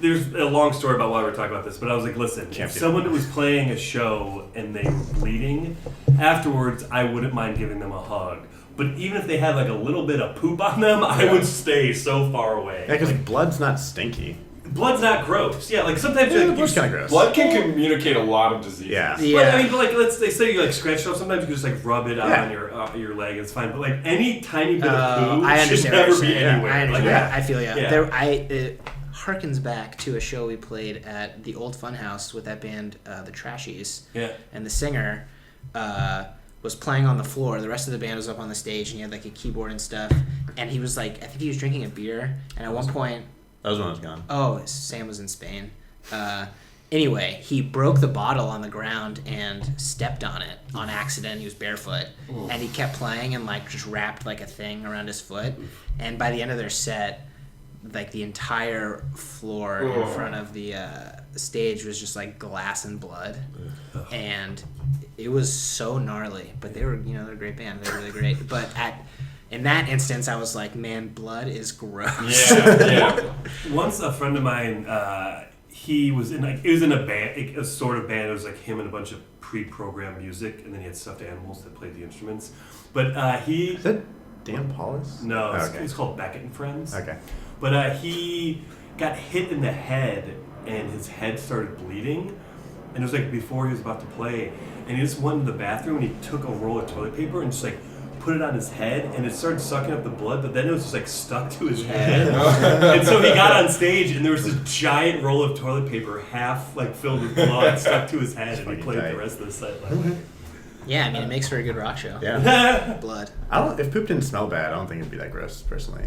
There's a long story about why we're talking about this, but I was like, listen, Can't if be someone was playing a show and they were bleeding, afterwards, I wouldn't mind giving them a hug. But even if they had like a little bit of poop on them, I would stay so far away. Yeah, because Like, blood's not stinky. blood's not gross. Yeah, like sometimes Yeah, you're like, blood's kind of gross. Blood can communicate a lot of diseases. Yeah. But, I mean, but, like, they say you like scratch yourself. Sometimes you can just like rub it out Yeah. on your leg. It's fine. But like any tiny bit of poo I should understand. what never you're be saying. anywhere. I Like, understand. yeah. I feel Yeah. It harkens back to a show we played at the old Funhouse with that band, the Trashies. yeah. And the singer was playing on the floor. The rest of the band was up on the stage, and he had like a keyboard and stuff. And he was like, I think he was drinking a beer. And at one point, That was when I was gone. oh, Sam was in Spain. Anyway, he broke the bottle on the ground and stepped on it on accident. He was barefoot, and he kept playing and like just wrapped like a thing around his foot. And by the end of their set, like the entire floor in front of the stage was just like glass and blood, and it was so gnarly. But they were, they're a great band. They're really great. But in that instance, I was like, man, blood is gross. Yeah. Once a friend of mine, he was in like it was in a band, a sort of band. It was like him and a bunch of pre-programmed music, and then he had stuffed animals that played the instruments. But he Is that Dan Paulus? no, it's, Okay. it's called Beckett and Friends. Okay. But he got hit in the head, and his head started bleeding. And it was like before he was about to play, and he just went to the bathroom and he took a roll of toilet paper and just like put it on his head, and it started sucking up the blood. But then it was just like stuck to his head, and so he got on stage, and there was this giant roll of toilet paper, half like filled with blood, stuck to his head, and he fucking played tight. the rest of the set. Like, Yeah, I mean, it makes for a good rock show. Yeah. Blood. If poop didn't smell bad, I don't think it'd be that gross, personally.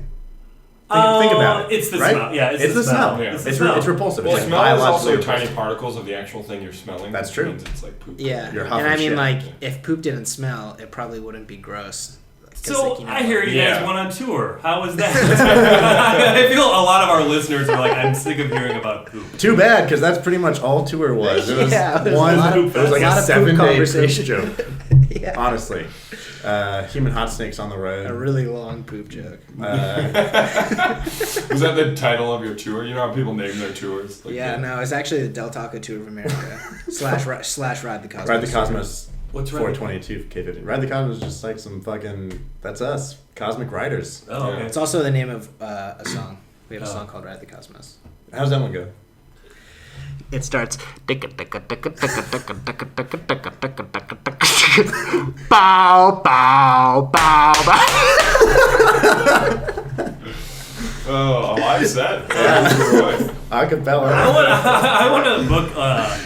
Think about it. It's the right? smell. Yeah, It's the smell. Yeah. It's the It's, smell. it's repulsive. Well, it's smell is also biologically tiny repulsive. particles of the actual thing you're smelling. That's which true. means it's like poop. Yeah, You're and I huffing mean, shit. like, if poop didn't smell, it probably wouldn't be gross. 'Cause, So like, I hear you Yeah. guys went on tour. How was that? I feel a lot of our listeners are like, I'm sick of hearing about poop. Too bad, because that's pretty much all tour was. It was Yeah, it was one. a lot of- it was like a lot a of poop 7-day poop conversation. joke. Yeah. Honestly, human hot snakes on the road. A really long poop joke. Was that the title of your tour? You know how people name their tours? Like Yeah, that? no, it's actually the Del Taco Tour of America slash Ride the Cosmos. Ride the Cosmos. What's Ride the- 422 K50. Ride the Cosmos is just like some fucking. That's us, cosmic riders. Oh, okay. It's also the name of a song. We have a Oh. song called Ride the Cosmos. How's that one go? It starts. Bow, bow, bow, bow. Oh, a live set. Ubu Roi. Acapella. I want to book a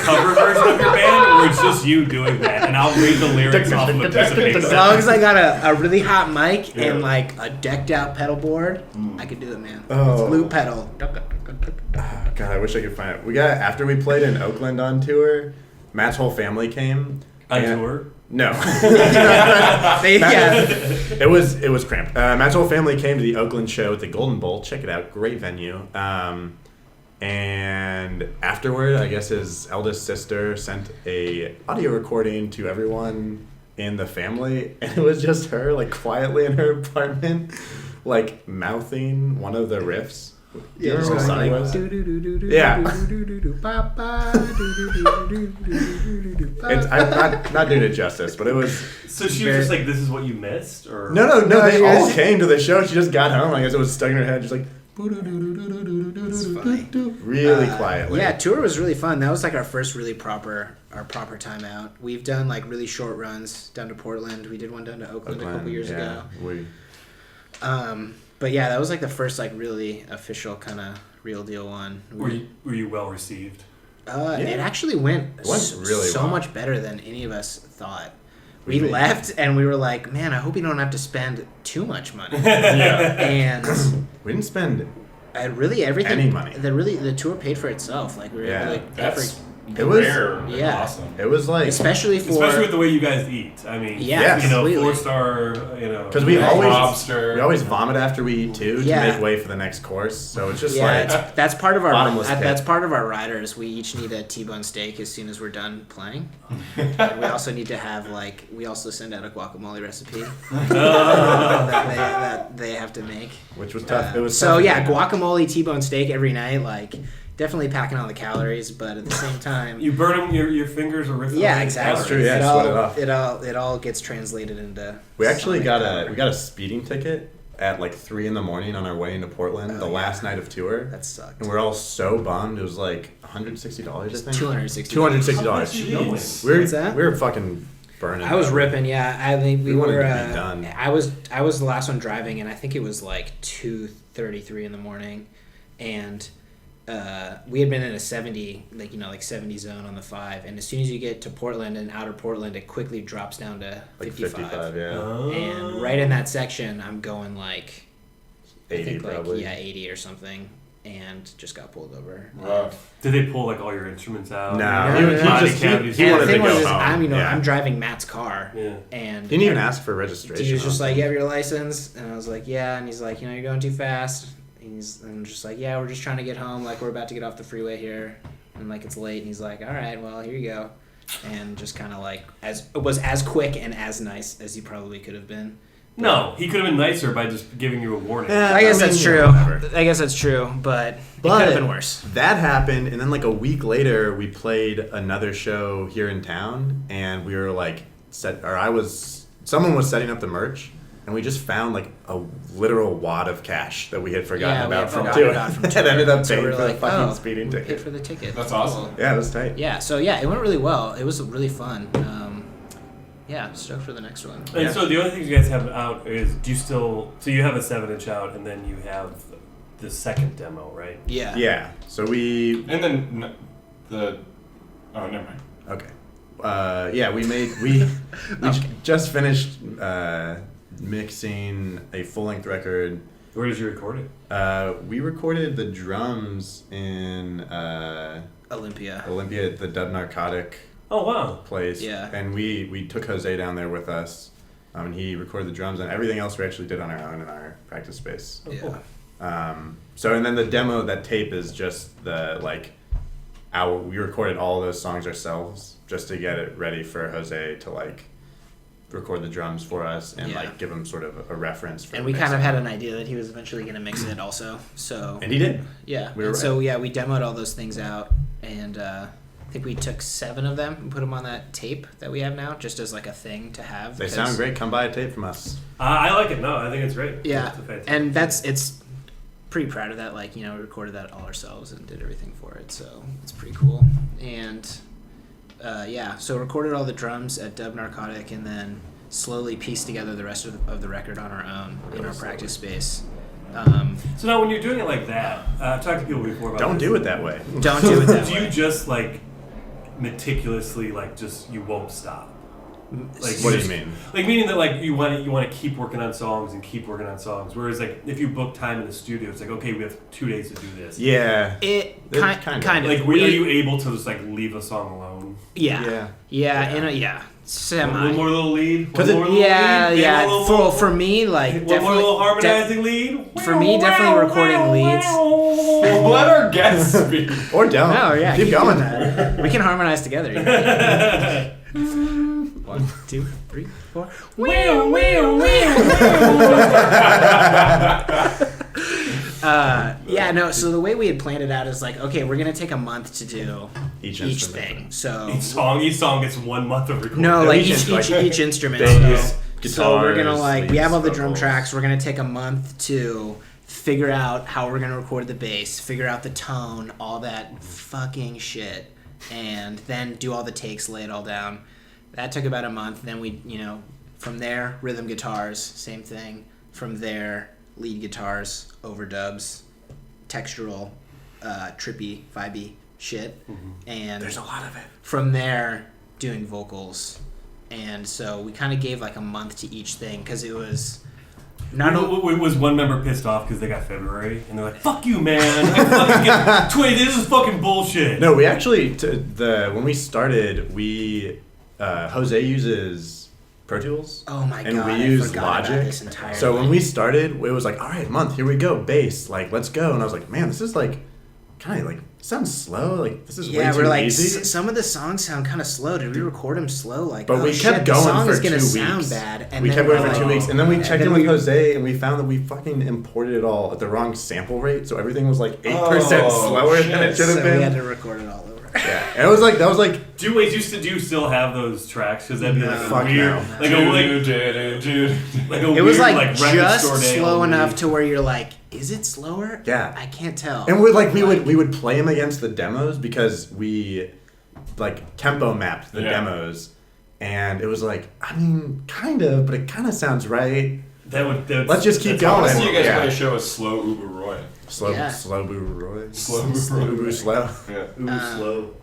cover version of your band where it's just you doing that, and I'll read the lyrics off of a piece of paper. As long as I got a really hot mic Yeah. and like a decked out pedal board, I could do it, man. Oh. It's loop pedal. God, I wish I could find it. We got after we played in Oakland on tour. Matt's whole family came. On and- tour? No. Yeah. It was cramped. Matt's whole family came to the Oakland show at the Golden Bowl. Check it out, great venue. And afterward, I guess his eldest sister sent a audio recording to everyone in the family, and it was just her, like quietly in her apartment, like mouthing one of the riffs. Do you remember what song it was? Yeah. I'm not doing it justice, but it was. So she was just like, "This is what you missed," or No. They Yeah, all she- came to the show. She just got home. I guess it was stuck in her head, just like. funny. Really quietly. Yeah, tour was really fun. That was like our first really proper time out. We've done like really short runs down to Portland. We did one down to Oakland a couple years ago. But yeah, that was like the first like really official kind of real deal one. Were you well received? It actually went really so well. much better than any of us thought. We We made- left and we were like, man, I hope you don't have to spend too much money. Yeah. And We didn't spend. really everything. Any money. The tour paid for itself. Like we were Yeah, able to That's It was- rare. and Yeah. Awesome. It was like especially for Especially with the way you guys eat. I mean, Yeah, you know, completely. 4-star, you know. because we Yeah. always Lobster. vomit after we eat too Yeah. to make way for the next course. So it's just yeah, like that's part of our bottomless that's pit. part of our riders. We each need a T-bone steak as soon as we're done playing. And we also need to have we also send out a guacamole recipe that they have to make. which was tough. It was So tough. yeah, guacamole, T-bone steak every night. Like definitely packing on the calories, but at the same time, You burn them, your fingers are ripping. yeah, away exactly. calories. true, yeah, it sweat it all off. it all gets translated into. We actually stomach got a speeding ticket at like 3 a.m. on our way into Portland the last night of tour, That sucked. and we're all so bummed. It was like $160, I think. $260. $260. you going? What's that? We were fucking burning. I was up. ripping, yeah. I think we wanted were. to be done. I was the last one driving, and I think it was like 2:33 in the morning, and we had been in a 70, like 70 zone on the 5, and as soon as you get to Portland and outer Portland, it quickly drops down to Like 55. yeah. Oh. And right in that section, I'm going like I 80 think probably. 80 or something, and just got pulled over. Rough. Did they pull like all your instruments out? No, No, he, no, he no. Body just cavities. he And the wanted to thing go was, is home. I'm yeah. driving Matt's car, Yeah. and He didn't even ask for registration. he was just I like, don't "You have your license?" And I was like, "Yeah." And he's like, "You're going too fast." And I'm just like, "Yeah, we're just trying to get home. Like, we're about to get off the freeway here, and like it's late." And he's like, "All right, well, here you go," and just kind of like it was as quick and as nice as he probably could have been. No, he could have been nicer by just giving you a warning. Yeah. I guess I mean, that's you true. know, whatever. I guess that's true, but it could But have been worse. that happened, and then like a week later, we played another show here in town, and we were like someone was setting up the merch, and we just found like a literal wad of cash that we had forgotten Yeah, we about had from forgotten tour. about from and tour. ended up So paying we for were the like, fucking "Oh, speeding we paid ticket. for the ticket." That's Cool. awesome. Yeah, it was tight. Yeah, so yeah, it went really well. It was really fun. Yeah, stoked for the next one. And Yeah. so the other things you guys have out is so you have a 7-inch out, and then you have the second demo, right? Yeah. Yeah. So we And then oh, never mind. okay. Yeah, we just finished mixing a full length record. Where did you record it? We recorded the drums in Olympia. Olympia at the Dub Narcotic Oh wow. place. Yeah. And we took Jose down there with us. And he recorded the drums, and everything else we actually did on our own in our practice space. Oh, cool. So and then the demo, that tape is just we recorded all those songs ourselves just to get it ready for Jose to like record the drums for us and Yeah. like give him sort of a reference for And the we kind of mixing. had an idea that he was eventually going to mix it also. So And he did. yeah. we were And so yeah, we demoed all those things out, and I think we took 7 of them and put them on that tape that we have now, just as like a thing to have. They 'cause- sound great. Come buy a tape from us. I like it. No, I think it's great. Yeah, It's a fantastic- and it's pretty proud of that. Like, we recorded that all ourselves and did everything for it, so it's pretty cool. And yeah, so recorded all the drums at Dub Narcotic, and then slowly pieced together the rest of the record on our own in our practice space. So now when you're doing it like that, I've talked to people before about Don't this. do it that way. Don't do it that Do way. you just like meticulously you won't stop? Like What do you just- mean? Like meaning that like you want to keep working on songs and keep working on songs. Whereas like if you book time in the studio, it's like okay, we have 2 days to do this. Yeah. It It kind kind of Like are you able to just like leave a song alone? Yeah. yeah, semi. One more little lead. 'Cause One more little Yeah, lead, yeah. maybe a little For me, like one more definitely little harmonizing lead. for me, definitely recording leads. Let our guests speak. Or don't. No, yeah, Keep doing going. that. We can harmonize together. 1, 2, 3, 4. Yeah, no. So the way we had planned it out is like, okay, we're gonna take a month to do Each each instrument. thing. So Each song gets 1 month of recording. no, like each each instrument. bass, So we're gonna guitars, we have all the leads, drum vocals. tracks. We're gonna take a month to figure out how we're gonna record the bass, figure out the tone, all that fucking shit, and then do all the takes, lay it all down. That took about a month. Then we, from there, rhythm guitars, same thing. From there, lead guitars, overdubs, textural, trippy, vibey shit, and There's a lot of it. from there doing vocals. And so we kind of gave like a month to each thing because it was Was one member pissed off because they got February and they're like, "Fuck you, man! I fucking get 20. This is fucking bullshit." No, we actually when we started, Jose uses Pro Tools. Oh my and god! we I use forgot about Logic. this entirely. So when we started, it was like, all right, month, here we go, bass, like let's go. And I was like, man, this is like kind of like sounds slow. Like this is way yeah, too we're like easy. some of the songs sound kind of slow. Did we record them slow? Like, But oh, we kept shit, going the song for is gonna 2 sound weeks. bad. And We then kept we're going for like, 2 weeks, and then we and checked then in with we- Jose, and we found that we fucking imported it all at the wrong sample rate, so everything was like 8% Oh, slower than shit. it should have So been. we had to record it all over. Yeah, and it was like that was like Do you still have those tracks? Because that'd be like a Fuck weird, no. like a It weird, was like record just store day slow only. enough to where you're like, is it slower? Yeah. I can't tell. And we would play them against the demos because we like tempo mapped the demos, and it was like, I mean, kind of, but it kind of sounds right. That would Let's just keep that's I going. want to see you guys Yeah. play a show with slow Ubu Roi. Slow, Yeah. slow Ubu Roi. Slow Ubu Roi. Ubu slow. Yeah. Ooh, slow.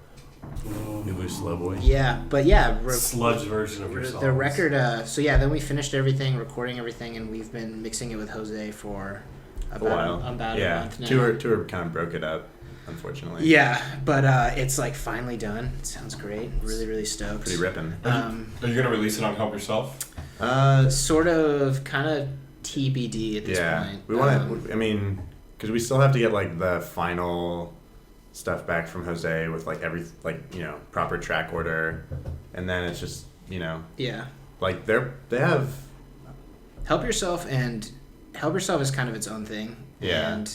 Ubu slow boy. Yeah, but yeah, Sludge version of your songs. the record. So yeah, then we finished everything, recording everything, and we've been mixing it with Jose for A while. about a Yeah. month now. Tour kind of broke it up, unfortunately. Yeah, but it's like finally done. It sounds great. Really, really stoked. Pretty ripping. Are you gonna release it on Help Yourself? Sort of, kind of TBD at this Yeah. point. We want to. I mean, because we still have to get like the final stuff back from Jose with like proper track order, and then it's just Yeah. like they have. Help Yourself is kind of its own thing. Yeah. And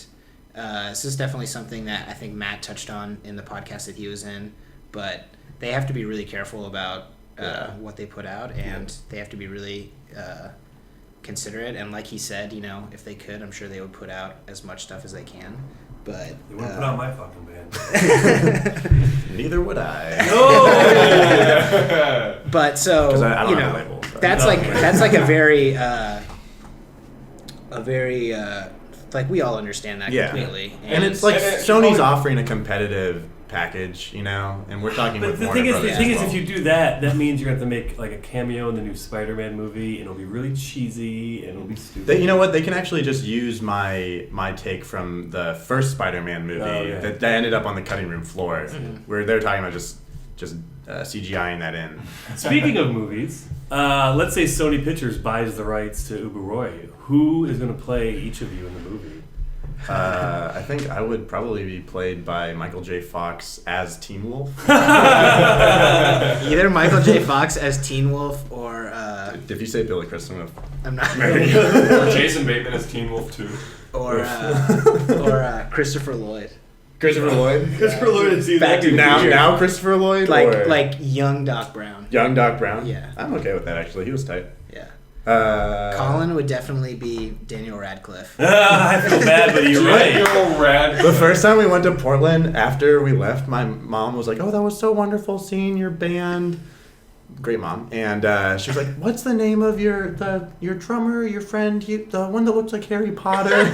this is definitely something that I think Matt touched on in the podcast that he was in, but they have to be really careful about what they put out, and they have to be really considerate. And like he said, if they could, I'm sure they would put out as much stuff as they can. But They wouldn't put out my fucking band. Neither would I. No. But so 'Cause I don't have a label, so. that's like a very like we all understand that Yeah. completely. And it's like and it- Sony's offering a competitive package, and we're talking But with the Warner thing is, Brothers as well. if you do that, that means you're gonna have to make like a cameo in the new Spider-Man movie, and it'll be really cheesy and it'll be stupid. You know what? They can actually just use my take from the first Spider-Man movie Oh, yeah. that ended up on the cutting room floor, where they're talking about just CGIing that in. Speaking of movies, let's say Sony Pictures buys the rights to Ubu Roi. Who is gonna play each of you in the movie? I think I would probably be played by Michael J. Fox as Teen Wolf. Either Michael J. Fox as Teen Wolf or If you say Billy Crystal, I'm not Or Jason Bateman as Teen Wolf 2. or Christopher Lloyd, Christopher Lloyd. Christopher Lloyd is Back to Now Christopher Lloyd, or like young Doc Brown. young Doc Brown. Yeah. I'm okay with that actually. He was tight. Yeah. Colin. Colin would definitely be Daniel Radcliffe. I feel bad, but you're right. Daniel Rad. The first time we went to Portland, after we left, my mom was like, "Oh, that was so wonderful seeing your band." Great mom, and she was like, "What's the name of your drummer, your friend, the one that looks like Harry Potter?" He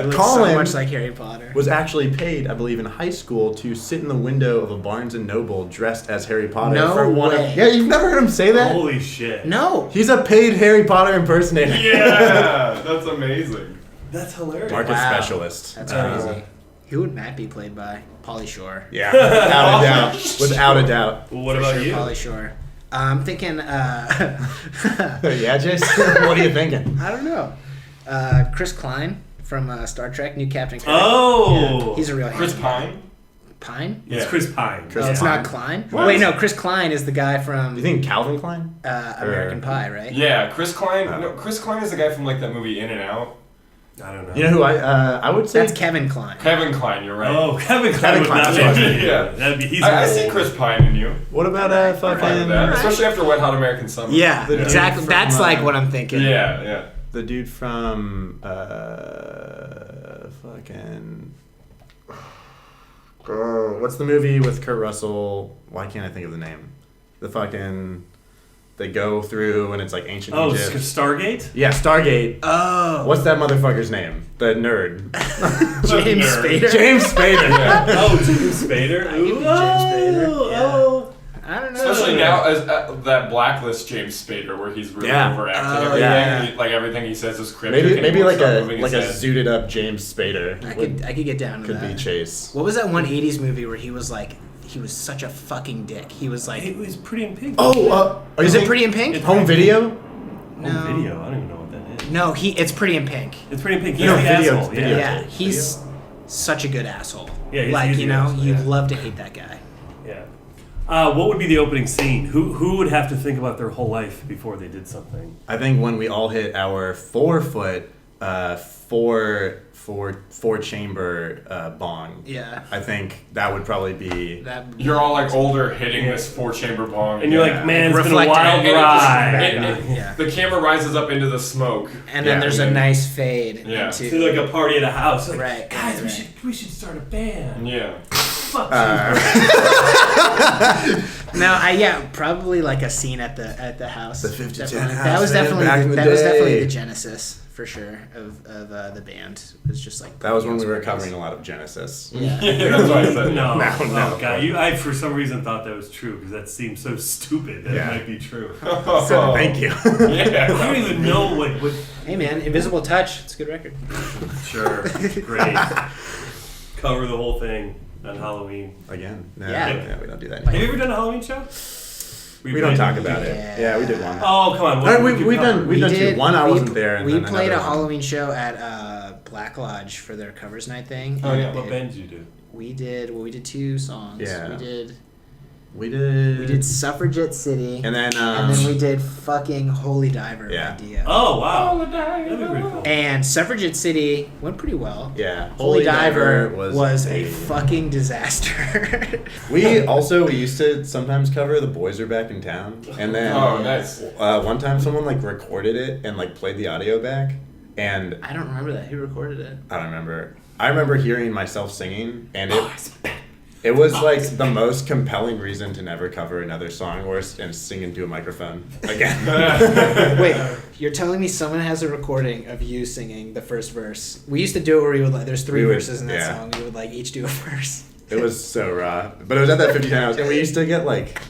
looks Colin so much like Harry Potter. was actually paid, I believe, in high school to sit in the window of a Barnes and Noble dressed as Harry Potter. No for one way. Yeah, you've never heard him say that? Holy shit. No. He's a paid Harry Potter impersonator. Yeah, that's amazing. That's hilarious. Market Wow. specialist. That's crazy. Who would Matt be played by? Pauly Shore. Yeah, without a doubt. Without a doubt. Well, what For about sure, you? Pauly Shore. I'm thinking. Yeah, Jason? What are you thinking? I don't know. Chris Klein from Star Trek, new Captain Kirk. Oh. Yeah, he's a real Chris handsome- Pine? Pine? It's Yeah. Chris Pine. Chris Oh, it's Klein. not Klein. What? Wait, no. Chris Klein is the guy from Do you think Calvin Klein? American Pie, right? Yeah, Chris Klein. Oh. No, Chris Klein is the guy from like that movie In and Out. I don't know. You know who I would say? That's Kevin Klein. Kevin Klein, you're right. Oh, Kevin Klein Kevin would not Klein's be. awesome. Yeah. That'd be. He's I old. see Chris Pine in you. What about I'm fine with fucking that, especially after Wet Hot American Summer. Yeah, The dude exactly. from, That's like what I'm thinking. Yeah, yeah. the dude from fucking what's the movie with Kurt Russell? Why can't I think of the name? The fucking They go through and it's like ancient Oh, Egypt. Stargate? Yeah, Stargate. Oh, What's that motherfucker's name? The nerd. James Nerd. Spader. James Spader. Yeah. Oh, James Spader. I give you Ooh, James Spader, oh, yeah. oh. I don't know. Especially now as that Blacklist James Spader, where he's really Yeah. overacting Oh, everything. yeah. And like everything he says is cryptic. Maybe and he maybe won't like stop a moving like his a head. zooted up James Spader. I could get down to Could that. be Chase. What was that one '80s movie where he was like, he was such a fucking dick? He was like, It was Pretty in Pink. Oh, is it Pretty in Pink? It's Home Video? Home No. Video. I don't even know what that is. No, it's Pretty in Pink. It's Pretty in Pink. He's No, the video- asshole. video. Yeah, he's such a good asshole. Yeah, he's like, the you know, asshole, you'd yeah. love to hate that guy. Yeah. What would be the opening scene? Who would have to think about their whole life before they did something? I think when we all hit our 4-foot, four chamber bong. Yeah. I think that would probably be. That You're all like older hitting Yeah. this 4-chamber bong. And you're Yeah. like, man, it's been a Reflecting. wild And it just- ride. Yeah. The camera rises up into the smoke. and then Yeah, there's a and then- nice fade Yeah. into To like a party at a house. Like, Right, guys, right. we should start a band. Yeah. Fuck probably like a scene at the house. The 50-10 Definitely. house, That was man, definitely back in the that was definitely day. the genesis for sure of the band. It was just like That was when we were covering a lot of Genesis. Yeah. That's why I said No, No. God, I for some reason thought that was true because that seemed so stupid that Yeah. it might be true. So thank you. I don't even know what. Hey man, Invisible Touch. It's a good record. Sure, great. Cover the whole thing on Halloween. Again. No, Yeah. we don't do that Have you anymore. ever done a Halloween show? We don't talk about it. Yeah. Yeah, we did one. Oh, come on. No, What we've did you cover? done two. One I wasn't there. And We then played a another one. Halloween show at Black Lodge for their covers night thing. Oh, and yeah. What band did you do? We did 2 songs. Yeah. We did Suffragette City. And then we did fucking Holy Diver Yeah. by Dio. Oh, wow. That'd be pretty cool. And Suffragette City went pretty well. yeah, Holy Diver was a a fucking disaster. We used to sometimes cover The Boys Are Back in Town, and then Oh, nice. one time someone like recorded it and like played the audio back, and I don't remember that. Who recorded it? I don't remember. I remember hearing myself singing, and it was like the most compelling reason to never cover another song or and sing into a microphone again. Wait, you're telling me someone has a recording of you singing the first verse? We used to do it where we would like, there's 3 We would- verses in that yeah. song. We would like each do a verse. It was so raw, but it was at that 50 hours, and we used to get like,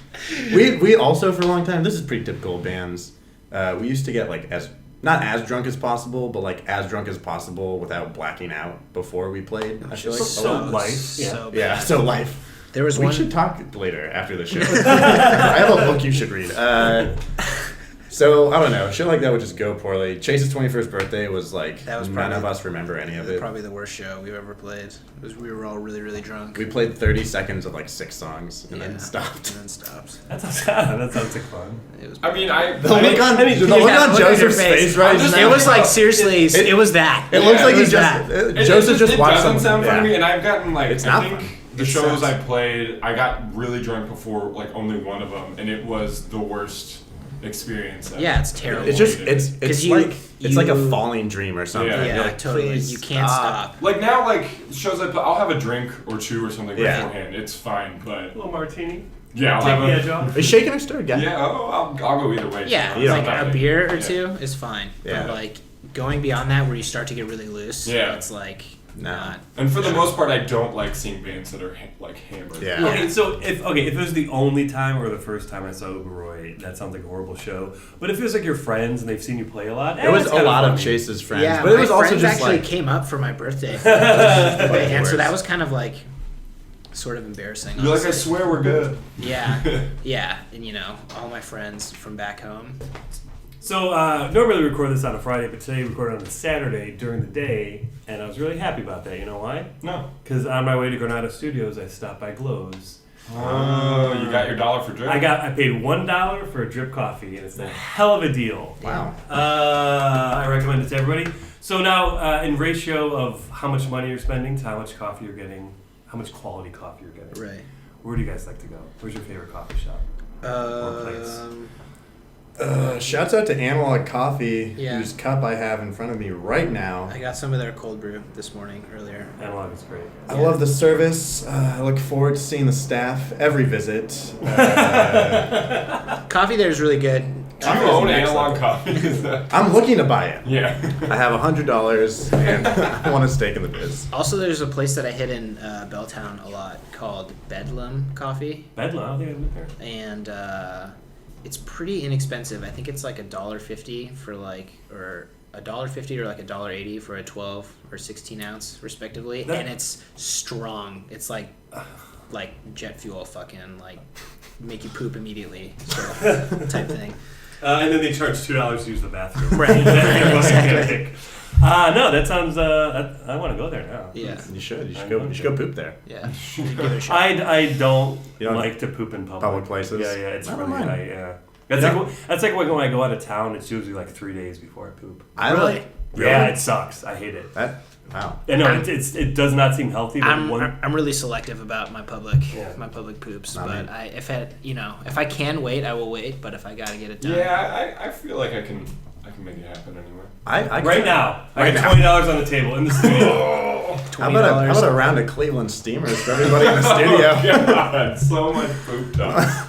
we also for a long time. This is pretty typical of bands. We used to get like not as drunk as possible, but like as drunk as possible without blacking out before we played. I feel like So a lot. life. Yeah. So Yeah, bad. so life. There was We one. should talk later after the show. I have a book you should read. So I don't know, shit like that would just go poorly. Chase's 21st birthday was like That was none probably- of us remember any of it. Probably the worst show we've ever played. We were all really, really drunk. We played 30 seconds of like 6 songs and Yeah. then stopped. And then stopped. That sounds like fun. It was. I mean, The look on, I mean, the you look have on to look at Joseph's your face. face right I'm just- now. It was like seriously. It was that. It looks Yeah, like it he was just that. Joseph just it watched doesn't someone. sound fun yeah. to me, and I've gotten like It's I not think fun. the It shows sucks. I played, I got really drunk before like only one of them, and it was the worst experience ever. Yeah, it's terrible. It's just Hated it. it's 'Cause you- like a you- falling dream or something. Yeah. Yeah, You're like, totally. "Please You can't stop. Like now, like shows I play, I'll have a drink or 2 or something Yeah. beforehand. It's fine, A but little martini. yeah, I'll Take have the edge a off. Is shaking or stirred? Yeah. yeah. I'll go either way. Yeah, You don't like know. a beer or Yeah. 2 is fine. Yeah. But like going beyond that, where you start to get really loose. Yeah. It's like No. not. And for the most part, I don't like seeing bands that are like hammered. Yeah. Okay, so if it was the only time or the first time I saw Ubu Roi, that sounds like a horrible show. But if it was like your friends and they've seen you play a lot, It was it's a kinda lot of funny. Chase's friends, Yeah, but it my was also friends just actually like came up for my birthday, and worse. so that was kind of like sort of embarrassing. You're like, I honestly. swear we're good. Yeah, yeah, and you know, all my friends from back home. So normally we record this on a Friday, but today we recorded on a Saturday during the day, and I was really happy about that. You know why? No. Because on my way to Granada Studios, I stopped by Glow's. Oh, you got your dollar for drink. I paid $1 for a drip coffee, and it's a hell of a deal. wow. I recommend it to everybody. So now, in ratio of how much money you're spending to how much coffee you're getting, how much quality coffee you're getting. Right. Where do you guys like to go? Where's your favorite coffee shop? Or place? Shouts out to Analog Coffee, Yeah. whose cup I have in front of me right now. I got some of their cold brew this morning earlier. Analog is great. I love the service. I look forward to seeing the staff every visit. Coffee there is really good. Do you own Analog Coffee? Is that- I'm looking to buy it. Yeah. I have $100 and I want a stake in the biz. Also, there's a place that I hit in Belltown a lot called Bedlam Coffee, Bedlam, I don't think I've been there. and it's pretty inexpensive. I think it's like $1.50 for or $1.50 or like $1.80 for a 12 or 16 ounce, respectively, and it's strong. It's like jet fuel, fucking like make you poop immediately sort of type thing. And then they charge $2 to use the bathroom. Right. Exactly. No, that sounds. I want to go there now. Yeah. You should. You should go poop there. Yeah. Give it a shot. I don't You don't like to poop in public. Public places? Yeah, it's I don't really. mind. Yeah. That's like when I go out of town. It's usually like 3 days before I poop. Really? Yeah, it sucks. I hate it. Wow. I know it does not seem healthy. But I'm really selective about my public poops, Not but me. if I can wait, I will wait. But if I gotta get it done, Yeah, I feel like I can make it happen anywhere. Right now, I got $20 on the table in the studio. How about a round of Cleveland Steamers for everybody in the studio? Oh, God, so much poop talk.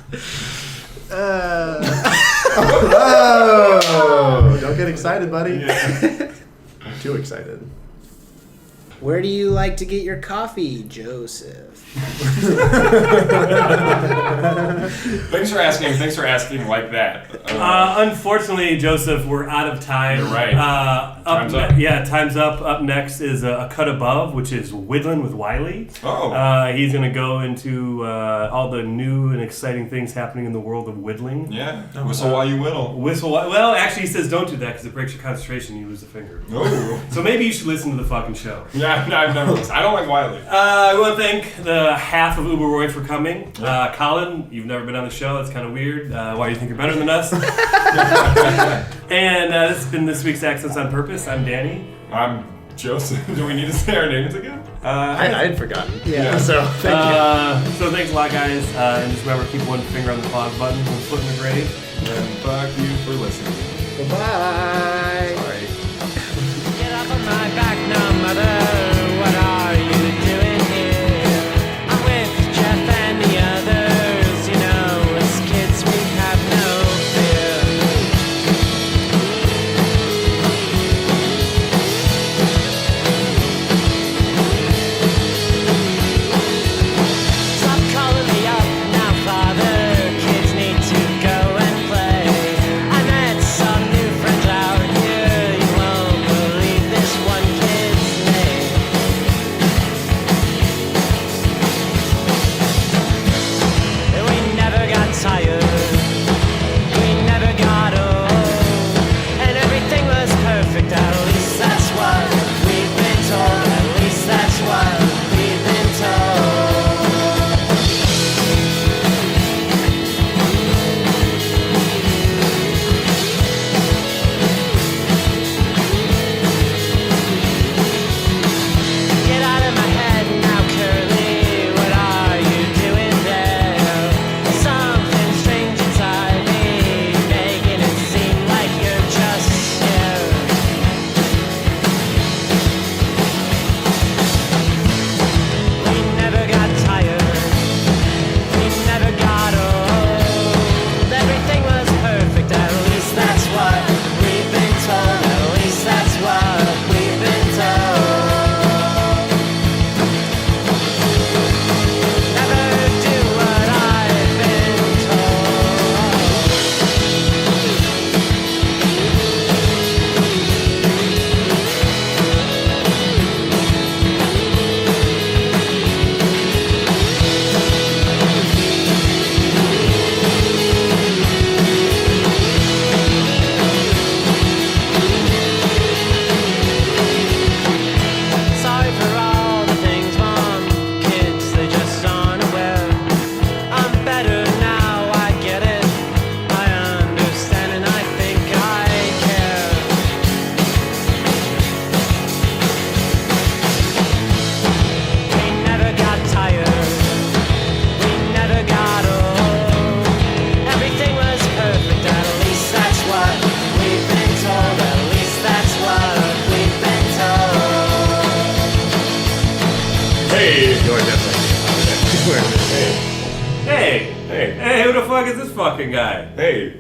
Oh, don't get excited, buddy. Yeah. Too excited. Where do you like to get your coffee, Joseph? Thanks for asking like that. Unfortunately, Joseph, we're out of time. You're right. Time's up. Yeah, time's up. Up next is a cut above, which is Whittling with Wiley. Oh. He's going to go into all the new and exciting things happening in the world of whittling. Yeah. Whistle while you whittle. Well, actually, he says don't do that because it breaks your concentration. You lose a finger. Oh. So maybe you should listen to the fucking show. Yeah, I've never listened. I don't like Wiley. I want to thank the half of Ubu Roi for coming. Colin, you've never been on the show. That's kind of weird. Why do you think you're better than us? And this has been this week's Accents on Purpose. I'm Danny. I'm Joseph. Do we need to say our names again? I had forgotten. Yeah. So thank you. So thanks a lot, guys. And just remember, keep one finger on the pause button when foot in the grave. And fuck you for listening. Bye. Sorry. Get off of my back now, mother. What are you doing here? I'm with Jeff and the others. You know, as kids we have no fear. Stop calling me up now, father. Kids need to go and play. I met some new friends out here. You won't believe this one kid's name. We never got tired. We never got old. And everything was perfect. At least that's what we've been told. At least that's what we've been told. Get out of my head now, Curly. What are you doing there? Something strange inside me, making it seem like you're just scared. We never got tired. We never got old. Everything was perfect. At least that's what we've been told. At least that's what we've been told. Never do what I've been told. Sorry for all the things, Mom. Kids, they just aren't aware. I'm better now, I get it. I understand and I think I care. We never got tired. We never got old. Everything was perfect. At least that's what we've been told. At least that's what we've been told. Hey. You're definitely. Hey, who the fuck is this fucking guy? Hey.